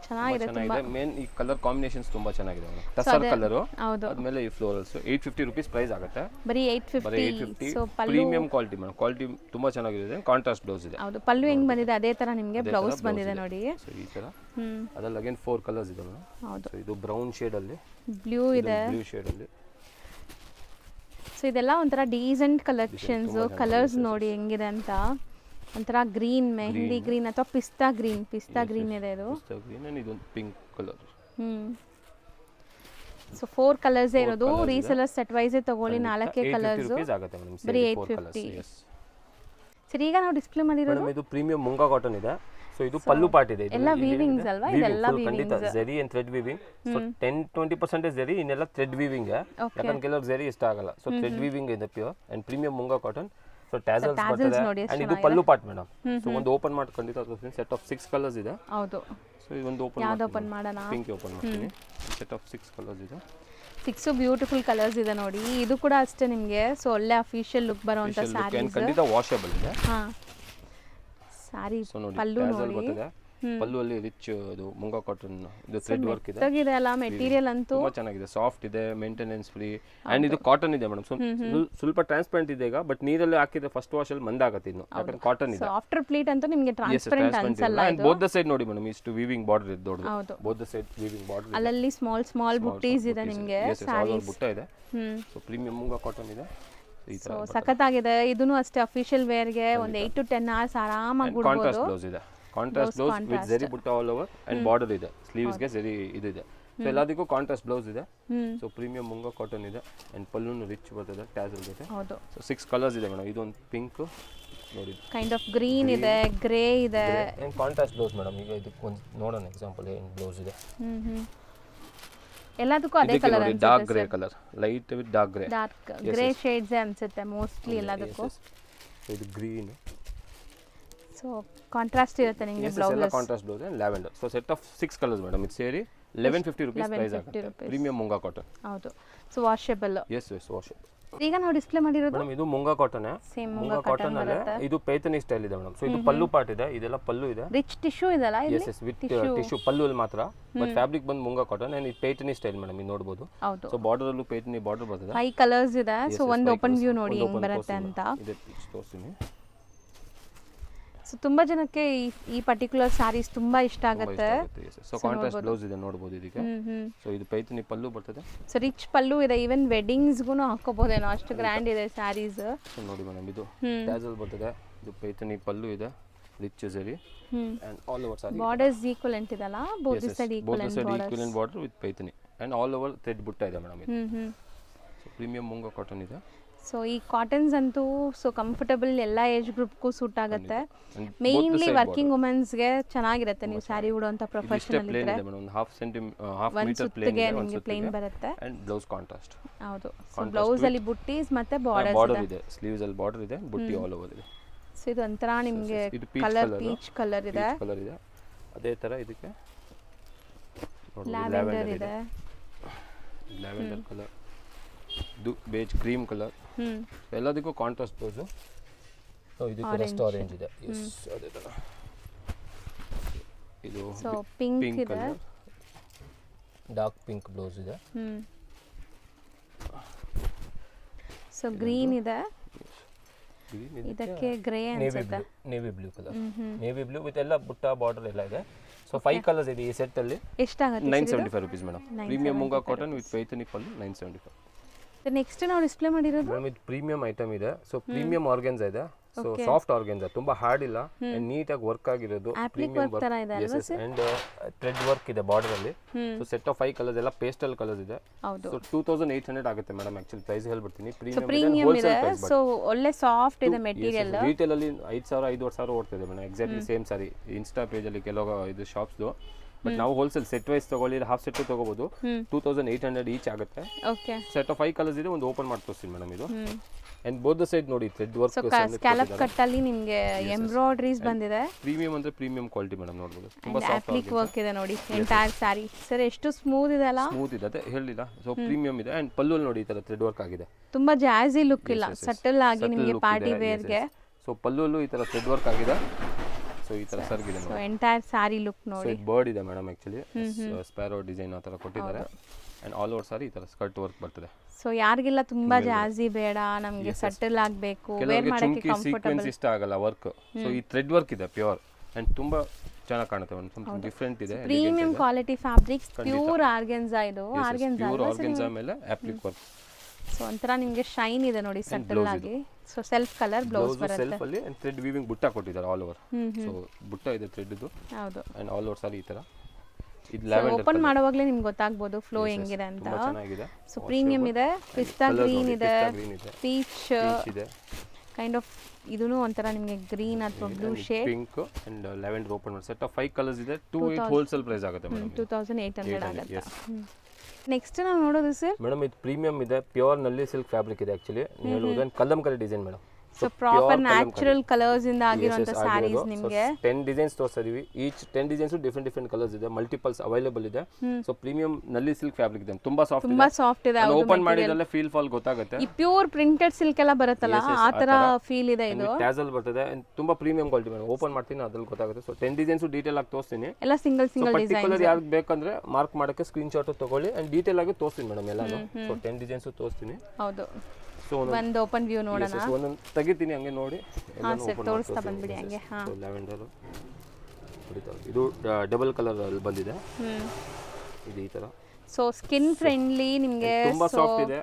ಚೆನ್ನಾಗಿದೆ ತುಂಬಾ. ಮೇನ್ ಈ ಕಲರ್ ಕಾಂಬಿನೇಷನ್ಸ್ ತುಂಬಾ ಚೆನ್ನಾಗಿದೆ. ಟಸರ್ ಕಲರ್ ಹೌದು. ಆದ್ಮೇಲೆ ಈ ಫ್ಲೋರಲ್ಸ್ 850 ರೂಪೀಸ್ ಪ್ರೈಸ್ ಆಗುತ್ತೆ. ಬರೀ 850. ಸೊ ಪಲ್ಲು ಪ್ರೀಮಿಯಂ ಕ್ವಾಲಿಟಿ ಮೇಡಂ. ಕ್ವಾಲಿಟಿ ತುಂಬಾ ಚೆನ್ನಾಗಿದೆ. ಕಾಂಟ್ರಾಸ್ಟ್ ಬ್ಲೌಸ್ ಇದೆ. ಹೌದು ಪಲ್ಲು ಹೆಂಗ್ ಬಂದಿದೆ ಅದೇ ತರ ನಿಮಗೆ ಬ್ಲೌಸ್ ಬಂದಿದೆ ನೋಡಿ. ಸೊ ಈ ತರ ಅದರಲ್ಲಿ ಅಗೇನ್ 4 ಕಲರ್ಸ್ ಇದೆ ಮೇಡಂ. ಹೌದು. ಸೊ ಇದು ಬ್ರೌನ್ ಶೇಡ್ ಅಲ್ಲಿ, ಬ್ಲೂ ಇದೆ, ಬ್ಲೂ ಶೇಡ್ ಅಲ್ಲಿ. ಸೊ ಇದೆಲ್ಲ ಒಂಥರ ಡೀಸೆಂಟ್ ಕಲೆಕ್ಷನ್ಸ್. ಕಲರ್ಸ್ ನೋಡಿ ಹೆಂಗಿದೆ ಅಂತ. ಒಂಥರ ಗ್ರೀನ್, ಮೆಹಂದಿ ಗ್ರೀನ್ ಅಥವಾ ಪಿಸ್ತಾ ಗ್ರೀನ್ ಇದೆ ಇದು. ಪಿಸ್ತಾ ಗ್ರೀನ್ ಅಂಡ್ ಇದೊಂದು ಪಿಂಕ್ ಕಲರ್. ಸೊ 4 ಕಲರ್ಸ್ ಇರೋದು. ರೀಸೆಲರ್ ಸೆಟ್ ವೈಸ್ ತಗೊಳ್ಳಿ 4 ಕಲರ್ಸ್ ಆಗುತ್ತೆ ಮೇಡಂ. ಬರೀ 850. ಸರಿ ಈಗ ನಾವು ಡಿಸ್ಪ್ಲೇ ಮಾಡಿರೋದು ಇದು ಪ್ರೀಮಿಯಂ ಮುಂಗಾ ಕಾಟನ್ ಇದೆ. ಸೊ ಇದು ಪಲ್ಲು ಪಾರ್ಟ್ ಇದೆ. ಎಲ್ಲ ವೀವಿಂಗ್ಸ್ ಅಲ್ವಾ? ಇದೆಲ್ಲ ಖಂಡಿತ zari and thread weaving. So 10-20% zari, ಇನ್ನೆಲ್ಲ ಥ್ರೆಡ್ ವೀವಿಂಗ್. ಯಾಕಂದ್ರೆ ಕೆಲವರು ಝರಿ ಇಷ್ಟ ಆಗಲ್ಲ. ಸೊ ಥ್ರೆಡ್ ವೀವಿಂಗ್ ಇದೆ pure and premium Munga cotton. So tassels ಬರ್ತದೆ ಅಂಡ್ ಇದು ಪಲ್ಲು ಪಾರ್ಟ್ ಮೇಡಂ. ಸೊ ಒಂದು ಓಪನ್ ಮಾಡಿ ಖಂಡಿತ ತೋರಿಸ್ತೀನಿ. ಸೆಟ್ ಆಫ್ 6 ಕಲರ್ಸ್ ಇದೆ. ಹೌದು. ಸೊ ಇದೊಂದು ಓಪನ್ ಮಾಡೋಣ. ಪಿಂಕ್ ಓಪನ್ ಮಾಡ್ತೀನಿ. ಸೆಟ್ ಆಫ್ 6 ಕಲರ್ಸ್ ಇದೆ. 6 ಬ್ಯೂಟಿಫುಲ್ ಕಲರ್ಸ್ ಇದೆ ನೋಡಿ. ಇದು ಕೂಡ ಅಷ್ಟೇ ನಿಮಗೆ. ಸೊ ಒಳ್ಳೆ ಅಫಿಷಿಯಲ್ ಲುಕ್ ಬರುವಂತ ಸ್ಯಾರೀಸ್. ಖಂಡಿತ ವಾಷಬಲ್ ಇದೆ. ಹಾ ಸ್ಯಾರಿ ಪಲ್ಲು ನೋಡಿ. ಪಲ್ಲು ಅಲ್ಲಿ ರಿಚ್ ಇದು ಮುಂಗಾ ಕಾಟನ್ ಇದು ಥ್ರೆಡ್ ವರ್ಕ್ ಇದೆ. ತೆಗಿದೆ ಅಲ್ಲ ಮೆಟೀರಿಯಲ್ ಅಂತೂ ತುಂಬಾ ಚೆನ್ನಾಗಿದೆ. ಸಾಫ್ಟ್ ಇದೆ, ಮೇಂಟೆನೆನ್ಸ್ ಫ್ರೀ ಅಂಡ್ ಇದು ಕಾಟನ್ ಇದೆ ಮೇಡಂ. ಸ್ವಲ್ಪ ಟ್ರಾನ್ಸ್ಪರೆಂಟ್ ಇದೆ ಈಗ, ಬಟ್ ನೀರಲ್ಲಿ ಹಾಕಿದ್ರೆ ಫಸ್ಟ್ ವಾಶ್ ಅಲ್ಲಿ ಮಂದಾಗುತ್ತೆ ಇನ್ನು, ಯಾಕಂದ್ರೆ ಕಾಟನ್ ಇದೆ. ಸೊ ಆಫ್ಟರ್ ಪ್ಲೀಟ್ ಅಂತೂ ನಿಮಗೆ ಟ್ರಾನ್ಸ್ಪರೆಂಟ್ ಅನ್ಸಲ್ಲ. ಅಂಡ್ ಬೋತ್ ದ ಸೈಡ್ ನೋಡಿ ಮೇಡಂ, ಇಷ್ಟು ವೀವಿಂಗ್ ಬಾರ್ಡರ್ ಇದೆ ದೊಡ್ಡದು. Both the side weaving border. ಅಲ್ಲಲ್ಲಿ ಸ್ಮಾಲ್ ಬುಟ್ಟೀಸ್ ಇದೆ ನಿಮಗೆ. ಸ್ಯಾರೀಸ್ ಬುಟ್ಟ ಇದೆ. ಸೊ ಪ್ರೀಮಿಯಂ ಮುಂಗಾ ಕಾಟನ್ ಇದೆ. ಸೊ ಸಖತ್ತಾಗಿದೆ. ಇದೂನು ಅಷ್ಟೇ ಅಫಿಷಿಯಲ್ ವೇರ್ ಗೆ ಒಂದು 8 to 10 hours ಆರಾಮಾಗಿ ಬಿಡಬಹುದು. ಕಾಂಟ್ರಾಸ್ಟ್ ಬ್ಲೌಸ್ ಇದೆ. ಕಾಂಟ್ರಾಸ್ಟ್ ಬ್ಲೌಸ್ ವಿತ್ ಝರಿ ಬುಟ್ಟ ಆಲ್ ಓವರ್ ಅಂಡ್ ಬಾರ್ಡರ್ ಇದೆ. ಸ್ಲೀವ್ಸ್ ಗೆ ಝರಿ ಇದು ಇದೆ. ಸೊ ಎಲ್ಲದಕ್ಕೂ ಕಾಂಟ್ರಾಸ್ಟ್ ಬ್ಲೌಸ್ ಇದೆ. ಸೊ ಪ್ರೀಮಿಯಂ ಮುಂಗಾ ಕಾಟನ್ ಇದೆ ಅಂಡ್ ಪಲ್ಲುನು ರಿಚ್ ಬರ್ತದೆ ಟ್ಯಾಸಲ್ ಜೊತೆ. ಹೌದು. ಸೊ 6 ಕಲರ್ಸ್ ಇದೆ ಮೇಡಂ. ಇದೊಂದು ಪಿಂಕ್ ನೋಡಿ, ಕೈಂಡ್ ಆಫ್ ಗ್ರೀನ್ ಇದೆ, ಗ್ರೇ ಇದೆ ಅಂಡ್ ಕಾಂಟ್ರಾಸ್ಟ್ ಬ್ಲೌಸ್ ಮೇಡಂ. ಈಗ ಇದಕ್ಕೆ ಒಂದು ನೋಡೋಣ ಎಕ್ಸಾಂಪಲ್ ಏನು ಬ್ಲೌಸ್ ಇದೆ. ಎಲ್ಲದಕ್ಕೂ ಅದೇ ಕಲರ್ ಅನ್ಸುತ್ತೆ. Dark grey colour, light with dark grey. Dark grey shades ಅನ್ಸುತ್ತೆ ಮೋಸ್ಟ್ಲಿ ಎಲ್ಲದಕ್ಕೂ. ಸೊ ಇದು ಗ್ರೀನ್. ಸೊ ಕಾಂಟ್ರಾಸ್ಟ್ ಇರುತ್ತೆ ನಿಮಗೆ ಬ್ಲೌಸ್. ಎಲ್ಲ contrast blouse and lavender. So set of 6 colours madam. ಇದು ಸೇರಿ 1150 ರೂಪೀಸ್ ಪ್ರೈಸ್ ಆಗುತ್ತೆ. Premium Munga cotton. ಹೌದು. So washable. Yes washable. ಈಗ ನಾವು ಡಿಸ್ಪ್ಲೇ ಮಾಡಿರೋದು ಮೇಡಂ ಇದು Munga cotton. Same Munga cotton ಅಲ್ಲೇ ಇದು ಪೈಥನಿ ಸ್ಟೈಲ್ ಇದೆ ಮೇಡಂ. ಸೊ ಇದು ಪಲ್ಲು ಪಾರ್ಟ್ ಇದೆ. ಇದೆಲ್ಲ ಪಲ್ಲು ಇದೆ. ರಿಚ್ ಟಿಶ್ಯೂ ಇದಲ್ಲ ಇಲ್ಲಿ. ಎಸ್ ವಿತ್ ಟಿಶ್ಯೂ ಪಲ್ಲು ಅಲ್ಲಿ ಮಾತ್ರ. ಬಟ್ ಫ್ಯಾಬ್ರಿಕ್ ಬಂದು ಮುಂಗಾ ಕಾಟನ್ ಅಂಡ್ ಇದು ಪೈಥನಿ ಸ್ಟೈಲ್ ಮೇಡಂ. ಇದು ನೋಡಬಹುದು. ಹೌದು. ಸೊ ಬಾರ್ಡರ್ ಅಲ್ಲೂ ಪೈಥನಿ ಬಾರ್ಡರ್ ಬರ್ತದೆ. 5 ಕಲರ್ಸ್ ಇದೆ. ಸೊ ಒಂದು ಓಪನ್ ವ್ಯೂ ನೋಡಿ ಹೆಂಗ್ ಬರುತ್ತೆ ಅಂತ. ಇದೆ ತೋರಿಸ್ತೀನಿ. ಸೊ ತುಂಬಾ ಜನಕ್ಕೆ ಈ ಪರ್ಟಿಕ್ಯುಲರ್ ಸ್ಯಾರೀಸ್ ತುಂಬಾ ಇಷ್ಟ ಆಗುತ್ತೆ. ಸೊ ಕಾಂಟ್ರಾಸ್ಟ್ ಬ್ಲೌಸ್ ಇದೆ ನೋಡಬಹುದು ಇದಕ್ಕೆ. ಸೊ ಇದು ಪೈಥನಿ ಪಲ್ಲು ಬರ್ತದೆ. ಸೊ ರಿಚ್ ಪಲ್ಲು ಇದೆ. ಈವನ್ ವೆಡ್ಡಿಂಗ್ಸ್ಗೂ ಹಾಕೋಬಹುದೇನೋ ಅಷ್ಟು ಗ್ರ್ಯಾಂಡ್ ಇದೆ ಸ್ಯಾರೀಸ್. ಸೊ ನೋಡಿ ಮೇಡಂ ಇದು ಟ್ಯಾಸಲ್ ಬರ್ತದೆ. ಇದು ಪೈಥನಿ ಪಲ್ಲು ಇದೆ, rich zari and all over sari. Borders equivalent ಇದಲ್ಲ, both side equivalent border with Paithani and all over thread butta ಇದೆ ಮೇಡಂ ಇದು. ಸೊ ಪ್ರೀಮಿಯಂ ಮುಂಗಾ ಕಾಟನ್ ಇದೆ. ಸೊ ಈ ಕಾಟನ್ಸ್ ಅಂತೂ ಸೊ ಕಂಫರ್ಟಬಲ್ ಎಲ್ಲ ಏಜ್ ಗ್ರೂಪ್ಗೂ ಸೂಟ್ ಆಗುತ್ತೆ. ಮೇನ್ಲಿ ವರ್ಕಿಂಗ್ ವುಮೆನ್ಸ್ಗೆ ಚೆನ್ನಾಗಿರುತ್ತೆ. ನೀವು ಸ್ಯಾರಿ ಉಡುವಂತ ಪ್ರೊಫೆಷನಲ್ ಇದ್ರೆ ಒಂದು ಹಾಫ್ ಮೀಟರ್ ಪ್ಲೇನ್ ನಿಮಗೆ ಪ್ಲೇನ್ ಬರುತ್ತೆ ಅಂಡ್ ಬ್ಲೌಸ್ ಕಾಂಟ್ರಾಸ್ಟ್. ಹೌದು. ಸೊ ಬ್ಲೌಸ್ ಅಲ್ಲಿ ಬುಟ್ಟೀಸ್ ಮತ್ತೆ ಬಾರ್ಡರ್ ಇದೆ. ಸ್ಲೀವ್ಸ್ ಅಲ್ಲಿ ಬಾರ್ಡರ್ ಇದೆ, ಬುಟ್ಟಿ ಆಲ್ ಓವರ್ ಇದೆ. ಸೊ ಇದು ಒಂಥರ ನಿಮಗೆ ಕಲರ್ ಪೀಚ್ ಕಲರ್ ಇದೆ. ಅದೇ ತರ ಇದಕ್ಕೆ ಲ್ಯಾವೆಂಡರ್ ಇದೆ. ಲ್ಯಾವೆಂಡರ್ ಕಲರ್, ಇದು ಬೇಜ್ ಕ್ರೀಮ್ ಕಲರ್. ಎಲ್ಲದಕ್ಕೂ ಕಾಂಟ್ರಾಸ್ಟ್ ಬ್ಲೌಸ್. ಸೊ ಇದಕ್ಕೆ ರಸ್ಟ್ ಆರೆಂಜ್ ಇದೆ. ಎಸ್ ಅದೇ ತರ. ಇದು ಸೊ ಪಿಂಕ್ ಇದೆ, ಕಲರ್ ಡಾರ್ಕ್ ಪಿಂಕ್ ಬ್ಲೌಸ್ ಇದೆ. ಸೊ ಗ್ರೀನ್ ಇದೆ. ಇದಕ್ಕೆ ಗ್ರೇ ಅನ್ಸುತ್ತೆ. Navy blue colour. Navy blue with ಎಲ್ಲ ಬುಟ್ಟ ಬಾರ್ಡರ್ ಎಲ್ಲ ಇದೆ. ಸೊ 5 ಕಲರ್ಸ್ ಇದೆ ಈ ಸೆಟ್ ಅಲ್ಲಿ. ಎಷ್ಟಾಗುತ್ತೆ? 975 rupees madam. Premium Munga cotton with Paithani pallu 975. Next ನಾವು ಡಿಸ್ಪ್ಲೇ ಮಾಡಿರೋದು ಮೇಡಮ್ ಇದು ಪ್ರೀಮಿಯಂ ಐಟಮ್ ಇದೆ. ಸೊ ಪ್ರೀಮಿಯಂ ಆರ್ಗನ್ಸಾ ಇದೆ. ಸೊ ಸಾಫ್ಟ್ ಆರ್ಗನ್ಸಾ, ತುಂಬಾ ಹಾರ್ಡ್ ಇಲ್ಲ ಅಂಡ್ ನೀಟಾಗಿ ವರ್ಕ್ ಆಗಿರೋದು. Premium work and thread work ಇದೆ ಬಾರ್ಡರ್ ಅಲ್ಲಿ. ಸೊ ಸೆಟ್ ಆಫ್ 5 ಕಲರ್ಸ್ ಎಲ್ಲ ಪೇಸ್ಟಲ್ ಕಲರ್ಸ್ ಇದೆ. ಸೊ 2800 ಆಗುತ್ತೆ ಮೇಡಮ್. ಆಕ್ಚುಲಿ ಪ್ರೈಸ್ ಹೇಳ್ಬಿಡ್ತೀನಿ. ಪ್ರೀಮಿಯಂ ಇದೆ. ಸೊ ಒಳ್ಳೆ ಸಾಫ್ಟ್ ಇದೆ ಮೆಟೀರಿಯಲ್. ರೀಟೇಲ್ ಅಲ್ಲಿ 5000 5,500 ಓಡ್ತಿದೆ ಮೇಡಮ್. ಎಕ್ಸಾಕ್ಟ್ಲಿ ಸೇಮ್ ಸಾರಿ. ಇನ್ಸ್ಟಾ ಪೇಜ್ ಅಲ್ಲಿ ಕೆಲವು ಇದು ಶಾಪ್ಸ್ ಬಟ್ ನಾವು ಹೋಲ್ಸೇಲ್ ಸೆಟ್ ವೈಸ್ ತಗೊಳ್ಳಿ ಹಾಫ್ ಸೆಟ್ ತಗೋಬಹುದು 2800 ಈಚ್ ಆಗುತ್ತೆ. ಓಕೆ. ಸೆಟ್ ಆಫ್ 5 ಕಲರ್ಸ್ ಇದೆ, ಒಂದು ಓಪನ್ ಮಾಡಿ ತೋರಿಸ್ತೀನಿ ಮೇಡಮ್ ಇದು. ಅಂಡ್ ಬೋತ್ ದ ಸೈಡ್ ನೋಡಿ ಥ್ರೆಡ್ ವರ್ಕ್ ಸ್ಕ್ಯಾಲಪ್ ಕಟ್ ಅಲ್ಲಿ ನಿಮಗೆ ಎಂಬ್ರಾಯ್ಡರೀಸ್ ಬಂದಿದೆ. ಪ್ರೀಮಿಯಂ ಅಂದ್ರೆ ಪ್ರೀಮಿಯಂ ಕ್ವಾಲಿಟಿ ಮೇಡಮ್, ನೋಡಬಹುದು ತುಂಬಾ ಸಾಫ್ಟ್ ಅಪ್ಲಿಕ್ ವರ್ಕ್ ಇದೆ ನೋಡಿ ಎಂಟೈರ್ ಸ್ಯಾರಿ. ಸರ್ ಎಷ್ಟು ಸ್ಮೂತ್ ಇದೆ ಅಲ್ಲ, ಸ್ಮೂತ್ ಇದೆ, ಅದೇ ಹೇಳಿಲ್ಲ. ಸೊ ಪ್ರೀಮಿಯಂ ಇದೆ. ಅಂಡ್ ಪಲ್ಲು ನೋಡಿ ಈ ತರ ಥ್ರೆಡ್ ವರ್ಕ್ ಆಗಿದೆ, ತುಂಬಾ ಜಾಜಿ ಲುಕ್ ಇಲ್ಲ, ಸಟಲ್ ಆಗಿ ನಿಮಗೆ ಪಾರ್ಟಿ ವೇರ್ ಗೆ. ಸೊ ಪಲ್ಲುಲು ಈ ತರ ಥ್ರೆಡ್ ವರ್ಕ್ ಆಗಿದೆ. ಸೊ ಈ ತರ ಸರ್ಗಿದೆ ಸೊ ಎಂಟೈರ್ ಸ್ಯಾರಿ ಲುಕ್ ನೋಡಿ. ಬರ್ಡ್ ಇದೆ ಮೇಡಮ್, ಆಕ್ಚುಲಿ ಸ್ಪ್ಯಾರೋ ಡಿಸೈನ್ ಆ ತರ ಕೊಟ್ಟಿದ್ದಾರೆ. ಅಂಡ್ ಆಲ್ ಓವರ್ ಸಾರಿ ಈ ತರ ಸ್ಕರ್ಟ್ ವರ್ಕ್ ಬರ್ತದೆ. ಸೊ ಯಾರಿಗೆಲ್ಲ ತುಂಬಾ ಜಾಜಿ ಬೇಡ, ನಮಗೆ ಸಟಲ್ ಆಗಬೇಕು, ವೇರ್ ಮಾಡಕ್ಕೆ ಕಂಫರ್ಟಬಲ್, ಇಷ್ಟ ಆಗಲ್ಲ ವರ್ಕ್. ಸೊ ಈ ಥ್ರೆಡ್ ವರ್ಕ್ ಇದೆ ಪ್ಯೂರ್ ಅಂಡ್ ತುಂಬಾ ಚೆನ್ನಾಗಿ ಕಾಣುತ್ತೆ, ಒಂದು ಸಂಥಿಂಗ್ ಡಿಫರೆಂಟ್ ಇದೆ. Premium quality fabrics, pure organza ಇದು, ಆರ್ಗೆನ್ಸಾ ಮೇಲೆ ಅಪ್ಲಿಕ್ ವರ್ಕ್. ಸೊ ಒಂಥರ ನಿಮಗೆ ಶೈನ್ ಇದೆ ನೋಡಿ ಸಟಲ್ ಆಗಿ. ಸೊ ಸೆಲ್ಫ್ ಕಲರ್ ಬ್ಲೌಸ್ ಬರುತ್ತೆ, ಸೆಲ್ಫ್ ಅಲ್ಲಿ ಅಂಡ್ ಥ್ರೆಡ್ ವೀವಿಂಗ್ ಬುಟ್ಟ ಕೊಟ್ಟಿದ್ದಾರೆ ಆಲ್ ಓವರ್. ಸೊ ಬುಟ್ಟ ಇದೆ ಥ್ರೆಡ್ ಇದು. ಹೌದು. ಅಂಡ್ ಆಲ್ ಓವರ್ ಸಾರಿ ಈ ತರ ಇದು ಲ್ಯಾವೆಂಡರ್ ಓಪನ್ ಮಾಡುವಾಗಲೇ ನಿಮ್ಗೆ ಗೊತ್ತಾಗಬಹುದು ಫ್ಲೋ ಹೆಂಗಿದೆ ಅಂತ. ಚೆನ್ನಾಗಿದೆ. ಸೊ ಪ್ರೀಮಿಯಂ ಇದೆ, ಪಿಸ್ತಾ ಗ್ರೀನ್ ಇದೆ, ಪೀಚ್ ಇದೆ, ಕೈಂಡ್ ಆಫ್ ಇದೂನು ಒಂಥರ ನಿಮಗೆ ಗ್ರೀನ್ ಅಥವಾ blue shade, pink and lavender open ಮಾಡಿ ಸೆಟ್ ಆಫ್ 5 ಕಲರ್ಸ್ ಇದೆ. 2800 ಹೋಲ್ಸೇಲ್ ಪ್ರೈಸ್ ಆಗುತ್ತೆ ಮೇಡಮ್, 2800 ಆಗುತ್ತೆ. ನೆಕ್ಸ್ಟ್ ನಾವು ನೋಡೋದು ಸರ್ ಮೇಡಮ್ ಇದು ಪ್ರೀಮಿಯಂ ಇದೆ, ಪ್ಯೂರ್ ನಲ್ಲಿ ಸಿಲ್ಕ್ ಫ್ಯಾಬ್ರಿಕ್ ಇದೆ. ಆಕ್ಚುಲಿ ನೀವು ಹೇಳೋದು Kalamkari design madam. So proper natural colours ಇಂದ ಆಗಿರುವಂತ ಸ್ಯಾರೀಸ್ ನಿಮಗೆ 10 ಡಿಸೈನ್ಸ್ ತೋರಿಸ್ತಾ ಇದೀವಿ. ಈಚ್ 10 ಡಿಸೈನ್ಸ್ ಡಿಫರೆಂಟ್ ಕಲರ್ಸ್ ಇದೆ, ಮಲ್ಟಿಪಲ್ಸ್ ಅವೈಲೇಬಲ್ ಇದೆ. ಸೊ ಪ್ರೀಮಿಯಂ ನಲ್ಲಿ ಸಿಲ್ಕ್ ಫ್ಯಾಬ್ರಿಕ್ ಇದೆ, ತುಂಬಾ ಸಾಫ್ಟ್ ಇದೆ. ಓಪನ್ ಮಾಡಿದ್ರೆ ಫೀಲ್ ಫಾಲ್ ಗೊತ್ತಾಗುತ್ತೆ. ಈ ಪ್ಯೂರ್ ಪ್ರಿಂಟೆಡ್ ಸಿಲ್ಕ್ ಎಲ್ಲ ಬರುತ್ತಲ್ಲ ಆ ತರ ಫೀಲ್ ಇದೆ ಇದು. ಟ್ಯಾಸಲ್ ಬರ್ತದೆ, ತುಂಬಾ ಪ್ರೀಮಿಯಂ ಕ್ವಾಲಿಟಿ ಮೇಡಮ್. ಓಪನ್ ಮಾಡ್ತೀನಿ ಅದ್ರಲ್ಲಿ ಗೊತ್ತಾಗುತ್ತೆ. ಸೊ 10 ಡಿಸೈನ್ಸ್ ಡೀಟೇಲ್ ಆಗಿ ತೋರಿಸ್ತೀನಿ. ಎಲ್ಲ ಸಿಂಗಲ್ ಡಿಸೈನ್. ಪರ್ಟಿಕ್ಯುಲರ್ ಯಾರಿಗೆ ಬೇಕಂದ್ರೆ ಮಾರ್ಕ್ ಮಾಡಕ್ಕೆ ಸ್ಕ್ರೀನ್ ಶಾಟ್ ತಗೊಳ್ಳಿ ಅಂಡ್ ಡೀಟೇಲ್ ಆಗಿ ತೋರಿಸ್ತೀನಿ ಮೇಡಮ್ ಎಲ್ಲಾನು. ಸೊ 10 ಡಿಸೈನ್ಸ್ ತೋರಿಸ್ತೀನಿ. ಹೌದು. ಸೊ ಒಂದು ಓಪನ್ ವ್ಯೂ ನೋಡೋಣ. ಒಂದೊಂದು ತೆಗಿತೀನಿ ಹಂಗೆ ನೋಡಿ. ಹಾಂ ಸರ್, ತೋರಿಸ್ತಾ ಬಂದ್ಬಿಡಿ ಹಂಗೆ. ಹಾಂ, ಲ್ಯಾವೆಂಡರ್ ಇದು ಡಬಲ್ ಕಲರ್ ಅಲ್ಲಿ ಬಂದಿದೆ. ಇದು ಈ ತರ. ಸೊ ಸ್ಕಿನ್ ಫ್ರೆಂಡ್ಲಿ ನಿಮಗೆ, ತುಂಬಾ ಸಾಫ್ಟ್ ಇದೆ.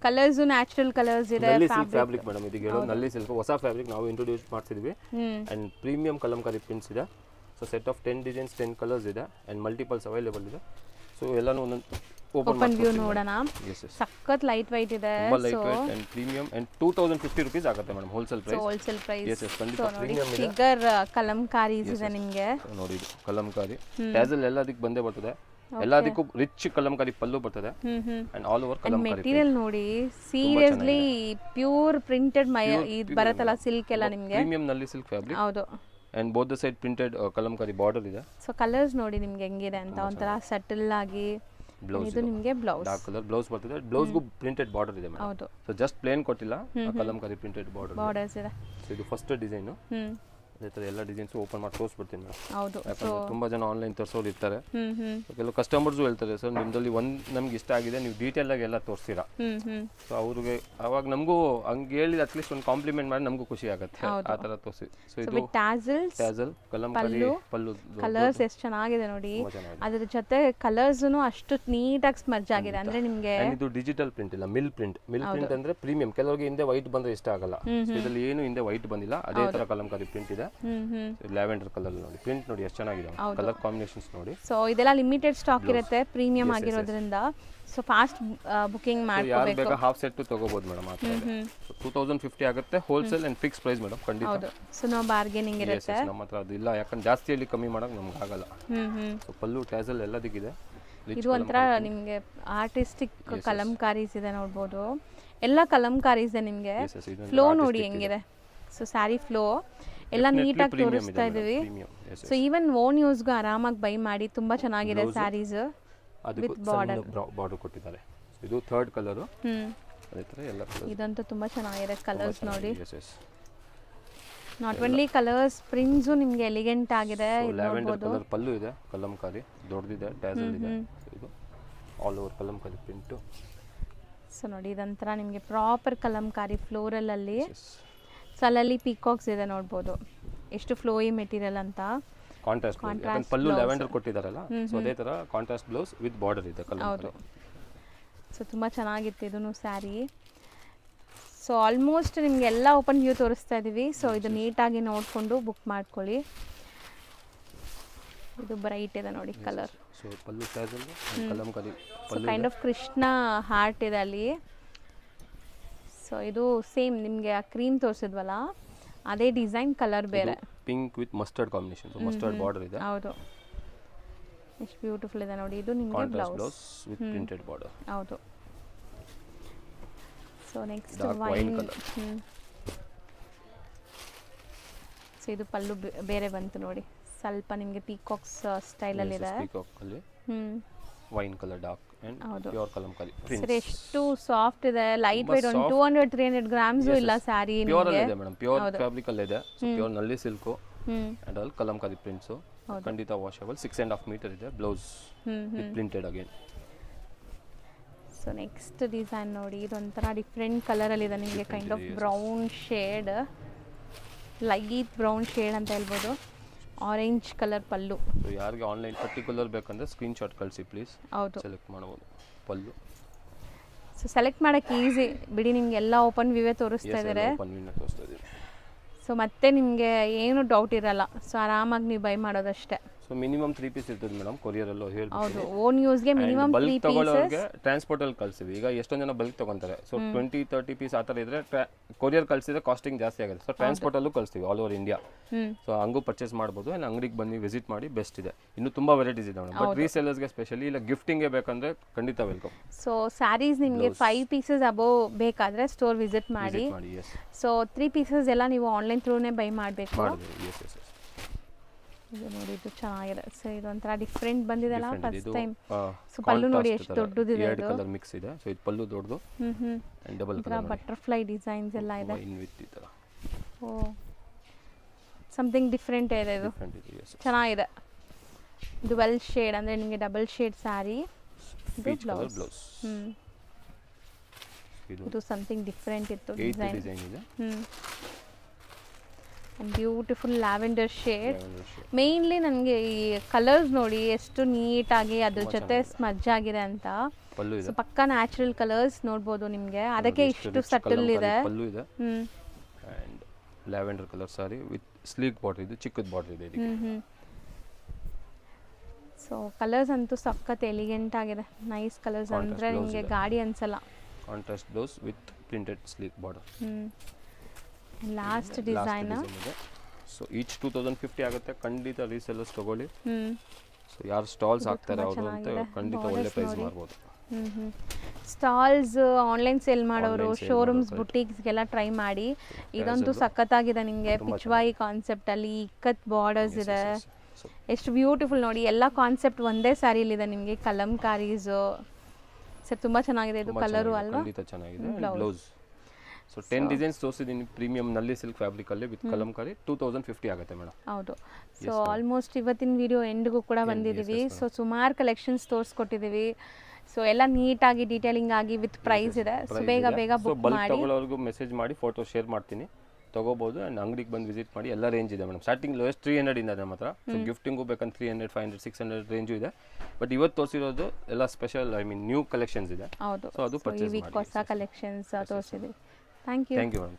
ಕಲರ್ಸ್ ನ್ಯಾಚುರಲ್ ಕಲರ್ಸ್ ಇದೆ. ನಲ್ಲಿ ಸಿಲ್ಕ್ ಫ್ಯಾಬ್ರಿಕ್ ಮೇಡಮ್, ಇದಕ್ಕೆ ಹೇಳೋದು ನಲ್ಲಿ ಸಿಲ್ಕ್ ಹೊಸ ಫ್ಯಾಬ್ರಿಕ್ ನಾವು ಇಂಟ್ರೊಡ್ಯೂಸ್ ಮಾಡ್ತಿದ್ವಿ. ಅಂಡ್ ಪ್ರೀಮಿಯಂ ಕಲಂಕಾರಿ ಪ್ರಿಂಟ್ಸ್ ಇದೆ. So set of 10 designs 10 colours ಇದೆ ಅಂಡ್ ಮಲ್ಟಿಪಲ್ಸ್ ಅವೈಲೇಬಲ್ ಇದೆ. ಸೊ ಎಲ್ಲಾನು ಒಂದೊಂದು ಓಪನ್ ವ್ಯೂ ನೋಡೋಣ. ಸಖತ್ ಲೈಟ್ ವೈಟ್ ಇದೆ. ತುಂಬಾ light white and premium and 2050 rupees ಆಗುತ್ತೆ madam wholesale price. Wholesale price. Yes yes, ಖಂಡಿತ ಪ್ರೀಮಿಯಂ ಇದೆ. ಫಿಗರ್ ಕಲಂಕಾರೀಸ್ ಇದೆ ನಿಮಗೆ. ನೋಡಿ ಇದು ಕಲಂಕಾರಿ ಟ್ಯಾಸಲ್ ಎಲ್ಲದಕ್ಕೆ ಬಂದೇ ಬರ್ತದೆ. ಎಲ್ಲದಕ್ಕೂ ರಿಚ್ ಕಲಂಕಾರಿ ಪಲ್ಲು ಬರ್ತದೆ and all over Kalamkari. Material ನೋಡಿ ಸೀರಿಯಸ್ಲಿ ಪ್ಯೂರ್ ಪ್ರಿಂಟೆಡ್ ಇದು ಬರುತ್ತಲ್ಲ ಸಿಲ್ಕ್ ಎಲ್ಲ ನಿಮಗೆ. ಪ್ರೀಮಿಯಂ ನಲ್ಲಿ ಸಿಲ್ಕ್ ಫ್ಯಾಬ್ರಿಕ್. ಹೌದು. And both the side printed Kalamkari border ಇದೆ. ಸೊ ಕಲರ್ಸ್ ನೋಡಿ ನಿಮಗೆ ಹೆಂಗಿದೆ ಅಂತ, ಒಂಥರ ಸಟಲ್ ಆಗಿ. ಇದು ನಿಮಗೆ ಬ್ಲೌಸ್, ಡಾರ್ಕ್ ಕಲರ್ ಬ್ಲೌಸ್ ಬರ್ತದೆ. ಬ್ಲೌಸ್ಗೂ ಪ್ರಿಂಟೆಡ್ ಬಾರ್ಡರ್ ಇದೆ ಮೇಡಮ್. ಹೌದು. ಸೊ ಜಸ್ಟ್ ಪ್ಲೇನ್ ಕೊಟ್ಟಿಲ್ಲ, ಕಲಂಕಾರಿ ಪ್ರಿಂಟೆಡ್ ಬಾರ್ಡರ್ಸ್ ಇದೆ. ಸೊ ಇದು ಫಸ್ಟ್ ಡಿಸೈನ್. ಅದೇ ಥರ ಎಲ್ಲ ಡಿಸೈನ್ಸ್ ಓಪನ್ ಮಾಡಿ ತೋರಿಸ್ಬಿಡ್ತೀನಿ ಮೇಡಮ್. ಹೌದು. ಯಾಕಂದ್ರೆ ತುಂಬ ಜನ ಆನ್ಲೈನ್ ತರಿಸೋರು ಇರ್ತಾರೆ. ಕೆಲವು ಕಸ್ಟಮರ್ಸು ಹೇಳ್ತಾರೆ ಸರ್ ನಿಮ್ಮದಲ್ಲಿ ನಮ್ಗೆ ಇಷ್ಟ ಆಗಿದೆ, ನೀವು ಡೀಟೇಲ್ ಆಗಿ ಎಲ್ಲ ತೋರಿಸ್ತೀರಾ. ಸೊ ಅವ್ರಿಗೆ ಅವಾಗ ನಮಗೂ ಹಂಗೆ ಹೇಳಿದ ಅಟ್ಲೀಸ್ಟ್ ಒಂದು ಕಾಂಪ್ಲಿಮೆಂಟ್ ಮಾಡಿ ನಮಗೂ ಖುಷಿ ಆಗುತ್ತೆ ಆ ಥರ ತೋರಿಸಿ. ಸೊ ಇದು ಟ್ಯಾಸಲ್ ಕಲಂಕಾರಿ ಪಲ್ಲು ಕಲರ್ಸ್ ಎಷ್ಟು ಚೆನ್ನಾಗಿದೆ ನೋಡಿ. ಅದ್ರ ಜೊತೆ ಕಲರ್ಸ್ನು ಅಷ್ಟು ನೀಟಾಗಿ ಸ್ಮರ್ಜ್ ಆಗಿದೆ. ಅಂದ್ರೆ ನಿಮಗೆ ಇದು ಡಿಜಿಟಲ್ ಪ್ರಿಂಟ್ ಇಲ್ಲ, ಮಿಲ್ ಪ್ರಿಂಟ್ ಅಂದ್ರೆ ಪ್ರೀಮಿಯಂ. ಕೆಲವರಿಗೆ ಹಿಂದೆ ವೈಟ್ ಬಂದ್ರೆ ಇಷ್ಟ ಆಗಲ್ಲ. ಇದರಲ್ಲಿ ಏನು ಹಿಂದೆ ವೈಟ್ ಬಂದಿಲ್ಲ, ಅದೇ ತರ ಕಲಂಕಾರಿ ಪ್ರಿಂಟ್ ಇದೆ. ಲ್ಯಾವೆಂಡರ್ ಕಲರ್ ನೋಡಿ, ಪ್ರಿಂಟ್ ನೋಡಿ ಎಷ್ಟು ಚೆನ್ನಾಗಿದೆ, ಕಲರ್ ಕಾಂಬಿನೇಷನ್ಸ್ ನೋಡಿ. ಸೊ ಇದೆಲ್ಲ ಲಿಮಿಟೆಡ್ ಸ್ಟಾಕ್ ಇರುತ್ತೆ ಪ್ರೀಮಿಯಂ ಆಗಿರೋದ್ರಿಂದ. ಸೊ ಫಾಸ್ಟ್ ಬುಕಿಂಗ್ ಮಾಡ್ಕೋಬೇಕು. ಯಾರು ಬೇಕಾ ಹಾಫ್ ಸೆಟ್ ತಗೋಬಹುದು ಮೇಡಮ್. ಆ ಥರ 2050 ಆಗುತ್ತೆ wholesale and fix price madam, ಖಂಡಿತ. ಹೌದು. ಸೊ ನೋ ಬಾರ್ಗೇನಿಂಗ್ ಇರುತ್ತೆ ನಮ್ಮ ಹತ್ರ. ಅದು ಇಲ್ಲ, ಯಾಕಂದ್ರೆ ಜಾಸ್ತಿಯಲ್ಲಿ ಕಮ್ಮಿ ಮಾಡಕ್ ನಮ್ಗೆ ಆಗಲ್ಲ. ಸೊ ಪಲ್ಲು ಟ್ಯಾಸಲ್ ಎಲ್ಲದಕ್ಕಿದೆ. ಇದು ಒಂಥರ ನಿಮಗೆ ಆರ್ಟಿಸ್ಟಿಕ್ ಕಲಂಕಾರೀಸ್ ಇದೆ ನೋಡ್ಬೋದು. ಎಲ್ಲ ಕಲಂಕಾರೀಸ್ ಇದೆ ನಿಮಗೆ. ಫ್ಲೋ ನೋಡಿ ಹೆಂಗಿದೆ. ಸೊ ಸ್ಯಾರಿ ಫ್ಲೋ ಎಲ್ಲ ನೀಟಾಗಿ ತೋರಿಸ್ತಾ ಇದೀವಿ. ಸೊ ಈವನ್ ಓನ್ ಯೂಸ್ಗೂ ಆರಾಮಾಗಿ ಬೈ ಮಾಡಿ. ತುಂಬಾ ಚೆನ್ನಾಗಿದೆ ಸ್ಯಾರೀಸ್ ವಿತ್ ಬಾರ್ಡರ್ ಕೊಟ್ಟಿದ್ದಾರೆ. ಇದು ಥರ್ಡ್ ಕಲರ್. ಅದೇ ತರ ಎಲ್ಲ ಕಲರ್. ಇದಂತೂ ತುಂಬಾ ಚೆನ್ನಾಗಿದೆ ಕಲರ್ಸ್ ನೋಡಿ. ನಾಟ್ ಓನ್ಲಿ ಕಲರ್ಸ್, ಪ್ರಿಂಟ್ಸು ನಿಮಗೆ ಎಲಿಗೆಂಟ್ ಆಗಿದೆ. ಲ್ಯಾವೆಂಡರ್ ಕಲರ್ ಪಲ್ಲು ಇದೆ, ಕಲಂಕಾರಿ ದೊಡ್ಡದಿದೆ, ಟ್ಯಾಸಲ್ ಇದೆ. ಇದು all over Kalamkari print. So ನೋಡಿ ಇದಂತರ ನಿಮಗೆ ಪ್ರಾಪರ್ ಕಲಂಕಾರಿ ಫ್ಲೋರಲ್ ಅಲ್ಲಿ. ಸೊ ಅಲ್ಲಲ್ಲಿ ಪೀಕಾಕ್ಸ್ ಇದೆ ನೋಡ್ಬೋದು, ಎಷ್ಟು ಫ್ಲೋಯಿ ಮೆಟೀರಿಯಲ್ ಅಂತ. ಕಾಂಟ್ರಾಸ್ಟ್ ಪಲ್ಲು ಲ್ಯಾವೆಂಡರ್ ಕೊಟ್ಟಿದ್ದಾರಲ್ಲ, ಸೊ ಅದೇ ತರ ಕಾಂಟ್ರಾಸ್ಟ್ ಬ್ಲೌಸ್ ವಿತ್ ಬಾರ್ಡರ್ ಇದೆ ಕಲಂಕಾರಿ. ಸೊ ತುಂಬ ಚೆನ್ನಾಗಿತ್ತು ಇದೂ ಸ್ಯಾರಿ. ಸೊ ಆಲ್ಮೋಸ್ಟ್ ನಿಮಗೆ ಎಲ್ಲ ಓಪನ್ ವ್ಯೂ ತೋರಿಸ್ತಾ ಇದ್ದೀವಿ. ಸೊ ಇದು ನೀಟಾಗಿ ನೋಡಿಕೊಂಡು ಬುಕ್ ಮಾಡ್ಕೊಳ್ಳಿ. ಇದು ಬ್ರೈಟ್ ಇದೆ ನೋಡಿ colour. So pallu tassel Kalamkari. So kind of Krishna heart ಇದೆ ಅಲ್ಲಿ. ಸೊ ಇದು ಸೇಮ್ ನಿಮಗೆ ಆ ಕ್ರೀಮ್ ತೋರಿಸಿದ್ವಲ್ಲ ಅದೇ ಡಿಸೈನ್, ಕಲರ್ ಬೇರೆ. Pink with mustard combination, mustard border ಇದೆ. ಹೌದು. ಎಷ್ಟು ಬ್ಯೂಟಿಫುಲ್ ಇದೆ ನೋಡಿ. ಇದು ನಿಮಗೆ contrast blouse. Blouse with printed border. ಹೌದು. So next Dark wine wine. colour. So ಇದು ಪಲ್ಲು ಬೇರೆ ಬಂತು ನೋಡಿ, ಸ್ವಲ್ಪ ನಿಮಗೆ ಪೀಕಾಕ್ಸ್ ಸ್ಟೈಲಲ್ಲಿ ಇದೆ. ಪೀಕಾಕ್ ಅಲ್ಲಿ ವೈನ್ ಕಲರ್ ಡಾರ್ಕ್ ಅಂಡ್ ಹೌದು. Pure Kalamkari sir prints. ಎಷ್ಟು ಸಾಫ್ಟ್ ಇದೆ, ಲೈಟ್ ತುಂಬಾ ವೆಯ್ಟ್, ಒಂದು soft. 200-300 ಗ್ರಾಮ್ಸು ಇಲ್ಲ ಸ್ಯಾರಿ ಪ್ಯೂರ್ ಅಲ್ಲಿ ನಿಮಗೆ. ಇದೆ ಮೇಡಮ್, ಪ್ಯೂರ್ ಫ್ಯಾಬ್ರಿಕ್ ಅಲ್ಲಿ ಇದೆ. ಸೊ ಪ್ಯೂರ್ ನಲ್ಲಿ silk and all Kalamkari prints. ಖಂಡಿತ ವಾಷಬಲ್. 6.5 ಮೀಟರ್ ಇದೆ blouse with printed again. So next design ನೋಡಿ, ಇದೊಂಥರ ಡಿಫ್ರೆಂಟ್ ಕಲರಲ್ಲಿ ಇದೆ ನಿಮಗೆ, kind of brown shade, light brown shade ಅಂತ ಹೇಳ್ಬೋದು. ಆರೆಂಜ್ ಕಲರ್ ಪಲ್ಲು. ಸೊ ಯಾರಿಗೆ ಆನ್ಲೈನ್ ಪರ್ಟಿಕ್ಯುಲರ್ ಬೇಕಂದ್ರೆ ಸ್ಕ್ರೀನ್ ಶಾಟ್ ಕಳಿಸಿ ಪ್ಲೀಸ್, ಹೌದು. ಸೆಲೆಕ್ಟ್ ಮಾಡಬಹುದು. ಪಲ್ಲು ಸೊ ಸೆಲೆಕ್ಟ್ ಮಾಡೋಕ್ಕೆ ಈಸಿ ಬಿಡಿ, ನಿಮ್ಗೆ ಎಲ್ಲ ಓಪನ್ ವ್ಯೂವೇ ತೋರಿಸ್ತಾ ಇದ್ದಾರೆ. ತೋರಿಸ್ತಾ ಇದ್ದೀವಿ. ಸೊ ಮತ್ತೆ ನಿಮಗೆ ಏನು ಡೌಟ್ ಇರಲ್ಲ, ಸೊ ಆರಾಮಾಗಿ ನೀವು ಬೈ ಮಾಡೋದಷ್ಟೇ. ಸೊ ಮಿನಿಮಮ್ 3 ಪೀಸ್ ಇರ್ತದೆ ಮೇಡಮ್, ಕೊರಿಯರ್ ಅಲ್ಲೂ ಹೌದು, ಹೇಳ್ಬಿಟ್ಟು. ಓನ್ ಯೂಸ್ಗೆ ಮಿನಿಮಮ್ 3 ಬಲ್ಕ್ ಪೀಸಸ್. ತಗೊಳ್ಳೋರಿಗೆ ಟ್ರಾನ್ಸ್ಪೋರ್ಟ್ ಅಲ್ಲಿ ಕಳ್ಸಿವಿ. ಈಗ ಎಷ್ಟೊಂದು ಜನ ಬಲ್ಕ್ ತಗೊಂತಾರೆ, ಸೊ 20-30 ಪೀಸ್ ಆ ಥರ ಇದ್ರೆ ಕೊರಿಯರ್ ಕಳ್ಸಿದ್ರೆ ಕಾಸ್ಟಿಂಗ್ ಜಾಸ್ತಿ ಆಗುತ್ತೆ. ಸೊ ಟ್ರಾನ್ಸ್ಪೋರ್ಟ್ ಅಲ್ಲೂ ಕಳಿಸ್ತೀವಿ ಆಲ್ ಓವರ್ ಇಂಡಿಯಾ. ಸೊ ಹಂಗೂ ಪರ್ಚೇಸ್ ಮಾಡ್ಬೋದು. ಅಲ್ಲಿ ಅಂಗಡಿಗೆ ಬನ್ನಿ ವಿಸಿಟ್ ಮಾಡಿ, ಬೆಸ್ಟ್ ಇದೆ. ಇನ್ನು ತುಂಬಾ ವೆರೈಟೀಸ್ ಇದೆ ಮೇಡಮ್, ಬಟ್ ರೀಸೆಲ್ಲರ್ಸ್ಗೆ ಸ್ಪೆಷಲಿ ಇಲ್ಲ ಗಿಫ್ಟಿಂಗ್ಗೆ ಬೇಕಂದ್ರೆ ಖಂಡಿತ ವೆಲ್ಕಮ್. ಸೊ ಸ್ಯಾರೀಸ್ ನಿಮಗೆ 5 ಪೀಸಸ್ ಅಬೋವ್ ಬೇಕಾದರೆ ಸ್ಟೋರ್ ವಿಸಿಟ್ ಮಾಡಿ. ಎಸ್ ಸೊ 3 ಪೀಸಸ್ ಎಲ್ಲ ನೀವು ಆನ್ಲೈನ್ ಥ್ರೂನೇ ಬೈ ಮಾಡಬೇಕು. ಮಾಡಿದ್ವಿ. Yes yes yes. ಇದು ನೋಡಿ, ಇದು ಚೆನ್ನಾಗಿದೆ. ಸೊ ಇದೊಂಥರ ಡಿಫ್ರೆಂಟ್ ಬಂದಿದೆಲ್ಲ first time. So so pallu ನೋಡಿ ಎಷ್ಟು ದೊಡ್ಡದಿದೆ ಎರಡು ಇದು. ಕಲರ್ ಮಿಕ್ಸ್ ಇದೆ. ಸೊ ಇದು ಪಲ್ಲು ದೊಡ್ಡದು ಅಂಡ್ ಡಬಲ್ ಒಂಥರ ಕಲರ್ ಬಟರ್ಫ್ಲೈ ಡಿಸೈನ್ಸ್ ಎಲ್ಲ ಇದೆ. ಇನ್ ವಿತ್ ಈ ಥರ ಓ, ಸಮಥಿಂಗ್ ಡಿಫ್ರೆಂಟ್ ಇದೆ ಇದು, ಡಿಫ್ರೆಂಟ್ ಇದೆ. ಎಸ್ ಚೆನ್ನಾಗಿದೆ. ಡುವೆಲ್ ಶೇಡ್ ಅಂದರೆ ನಿಮಗೆ ಡಬಲ್ ಶೇಡ್ ಸ್ಯಾರಿ. ಇದು ಪೀಚ್ ಕಲರ್ ಬ್ಲೌಸ್. ಬ್ಲೌಸ್. ಇದು ಸಮಥಿಂಗ್ ಡಿಫ್ರೆಂಟ್ ಇತ್ತು 8 ಡಿಸೈನ್. ಡಿಸೈನ್ ಇದೆ. Beautiful lavender shade. Lavender shade. Mainly ನನಗೆ ಈ ಕಲರ್ಸ್ ನೋಡಿ ಎಷ್ಟು ನೀಟಾಗಿ ಅದ್ರ ಜೊತೆ ಸ್ಮಜ್ ಆಗಿದೆ ಅಂತ. ಪಲ್ಲು ಸೊ ಇದೆ. ಪಕ್ಕಾ ನ್ಯಾಚುರಲ್ ಕಲರ್ಸ್ ನೋಡ್ಬೋದು ನಿಮಗೆ, ಅದಕ್ಕೆ ಇಷ್ಟು ಸಟಲ್ ಇದೆ. ಪಲ್ಲು ಇದೆ and lavender colour sorry with sleek border. ಇದು ಚಿಕ್ಕದ ಬಾರ್ಡರ್ ಇದೆ ಇದಕ್ಕೆ. ಸೊ ಕಲರ್ಸ್ ಅಂತೂ ಸಖತ್ ಎಲಿಗೆಂಟ್ ಆಗಿದೆ, ನೈಸ್ ಕಲರ್ಸ್. Contrast ಅಂದರೆ blouse ನಿಮಗೆ ಇದೆ. ಗಾಡಿ ಅನ್ಸಲ್ಲ. Contrast blouse with printed sleek border. Last design. So each 2050 ಆಗುತ್ತೆ. ಖಂಡಿತ ರೀಸೆಲ್ಲರ್ಸ್ ತಗೊಳ್ಳಿ. ಸೊ ಯಾರು ಸ್ಟಾಲ್ಸ್ ಹಾಕ್ತಾರೆ ಅವರು ಅಂತ ಖಂಡಿತ ಒಳ್ಳೆ ಪ್ರೈಸ್ ಮಾಡ್ಬೋದು. ಸ್ಟಾಲ್ಸ್ ಆನ್ಲೈನ್ ಸೇಲ್ ಮಾಡೋರು, Online sale ಶೋರೂಮ್ಸ್, ಮಾಡೋರು, ಬುಟೀಕ್ಸ್ಗೆಲ್ಲ ಟ್ರೈ ಮಾಡಿ. ಇದಂತೂ ಸಖತ್ತಾಗಿದೆ ನಿಮಗೆ, ಪಿಚ್ವಾಯಿ ಕಾನ್ಸೆಪ್ಟಲ್ಲಿ ಇಕ್ಕತ್ ಬಾರ್ಡರ್ಸ್ ಇದೆ. ಸೊ ಎಷ್ಟು ಬ್ಯೂಟಿಫುಲ್ ನೋಡಿ, ಎಲ್ಲ ಕಾನ್ಸೆಪ್ಟ್ ಒಂದೇ ಸ್ಯಾರಿಲಿದೆ ನಿಮಗೆ. ಕಲಂಕಾರೀಸು ಸರ್ ತುಂಬ ಚೆನ್ನಾಗಿದೆ. ಇದು ಕಲರು ಅಲ್ವಾ? ಖಂಡಿತ ಚೆನ್ನಾಗಿದೆ. ಬ್ಲೌಸ್ ಸೊ 10 ಡಿಸೈನ್ಸ್ ತೋರಿಸಿದ್ದೀನಿ ಪ್ರೀಮಿಯಂ ನಲ್ಲಿ ಸಿಲ್ಕ್ ಫ್ಯಾಬ್ರಿಕ್ ಅಲ್ಲಿ ವಿತ್ ಕಲಂಕಾರಿ. 2050 ಆಗುತ್ತೆ ಮೇಡಮ್. ಹೌದು. ಸೊ ಆಲ್ಮೋಸ್ಟ್ ಇವತ್ತಿನ ವಿಡಿಯೋ ಎಂಡ್ಗೂ ಕೂಡ ಬಂದಿದ್ದೀವಿ. ಸೊ ಸುಮಾರು ಕಲೆಕ್ಷನ್ಸ್ ತೋರಿಸ್ಕೊಟ್ಟಿದ್ದೀವಿ. ಸೊ ಎಲ್ಲ ನೀಟಾಗಿ ಡೀಟೇಲಿಂಗ್ ಆಗಿ ವಿತ್ ಪ್ರೈಸ್ ಇದೆ. ಸೊ ಬೇಗ ಬೇಗ ಬುಕ್ ಬಲ್ಕ್ ಮಾಡಿ. ತಗೊಳ್ಳೋರ್ಗು ಮೆಸೇಜ್ ಮಾಡಿ ಫೋಟೋ ಶೇರ್ ಮಾಡ್ತೀನಿ, ತಗೋಬಹುದು. ಅಂಡ್ ಅಂಗಡಿಗೆ ಬಂದು ವಿಸಿಟ್ ಮಾಡಿ. ಎಲ್ಲ ರೇಂಜ್ ಇದೆ ಮೇಡಮ್. ಸ್ಟಾರ್ಟಿಂಗ್ ಲೋಯೆಸ್ಟ್ 300 ಇಂದ ನಮ್ಮ ಹತ್ರ. ಸೊ ಗಿಫ್ಟಿಂಗು ಬೇಕಂದ್ರೆ 300, 500, 600 ರೇಂಜು ಇದೆ. ಬಟ್ ಇವತ್ತು ತೋರಿಸಿರೋದು ಎಲ್ಲ special, I mean new collections ಇದೆ. ಹೌದು. ಸೊ ಅದು ಈ ಪರ್ಚೇಸ್ ವೀಕ್ ಮಾಡಿ. ಹೊಸ ಕಲೆಕ್ಷನ್ಸ್ ತೋರಿಸಿದ್ದೀವಿ. Thank you. Thank you madam.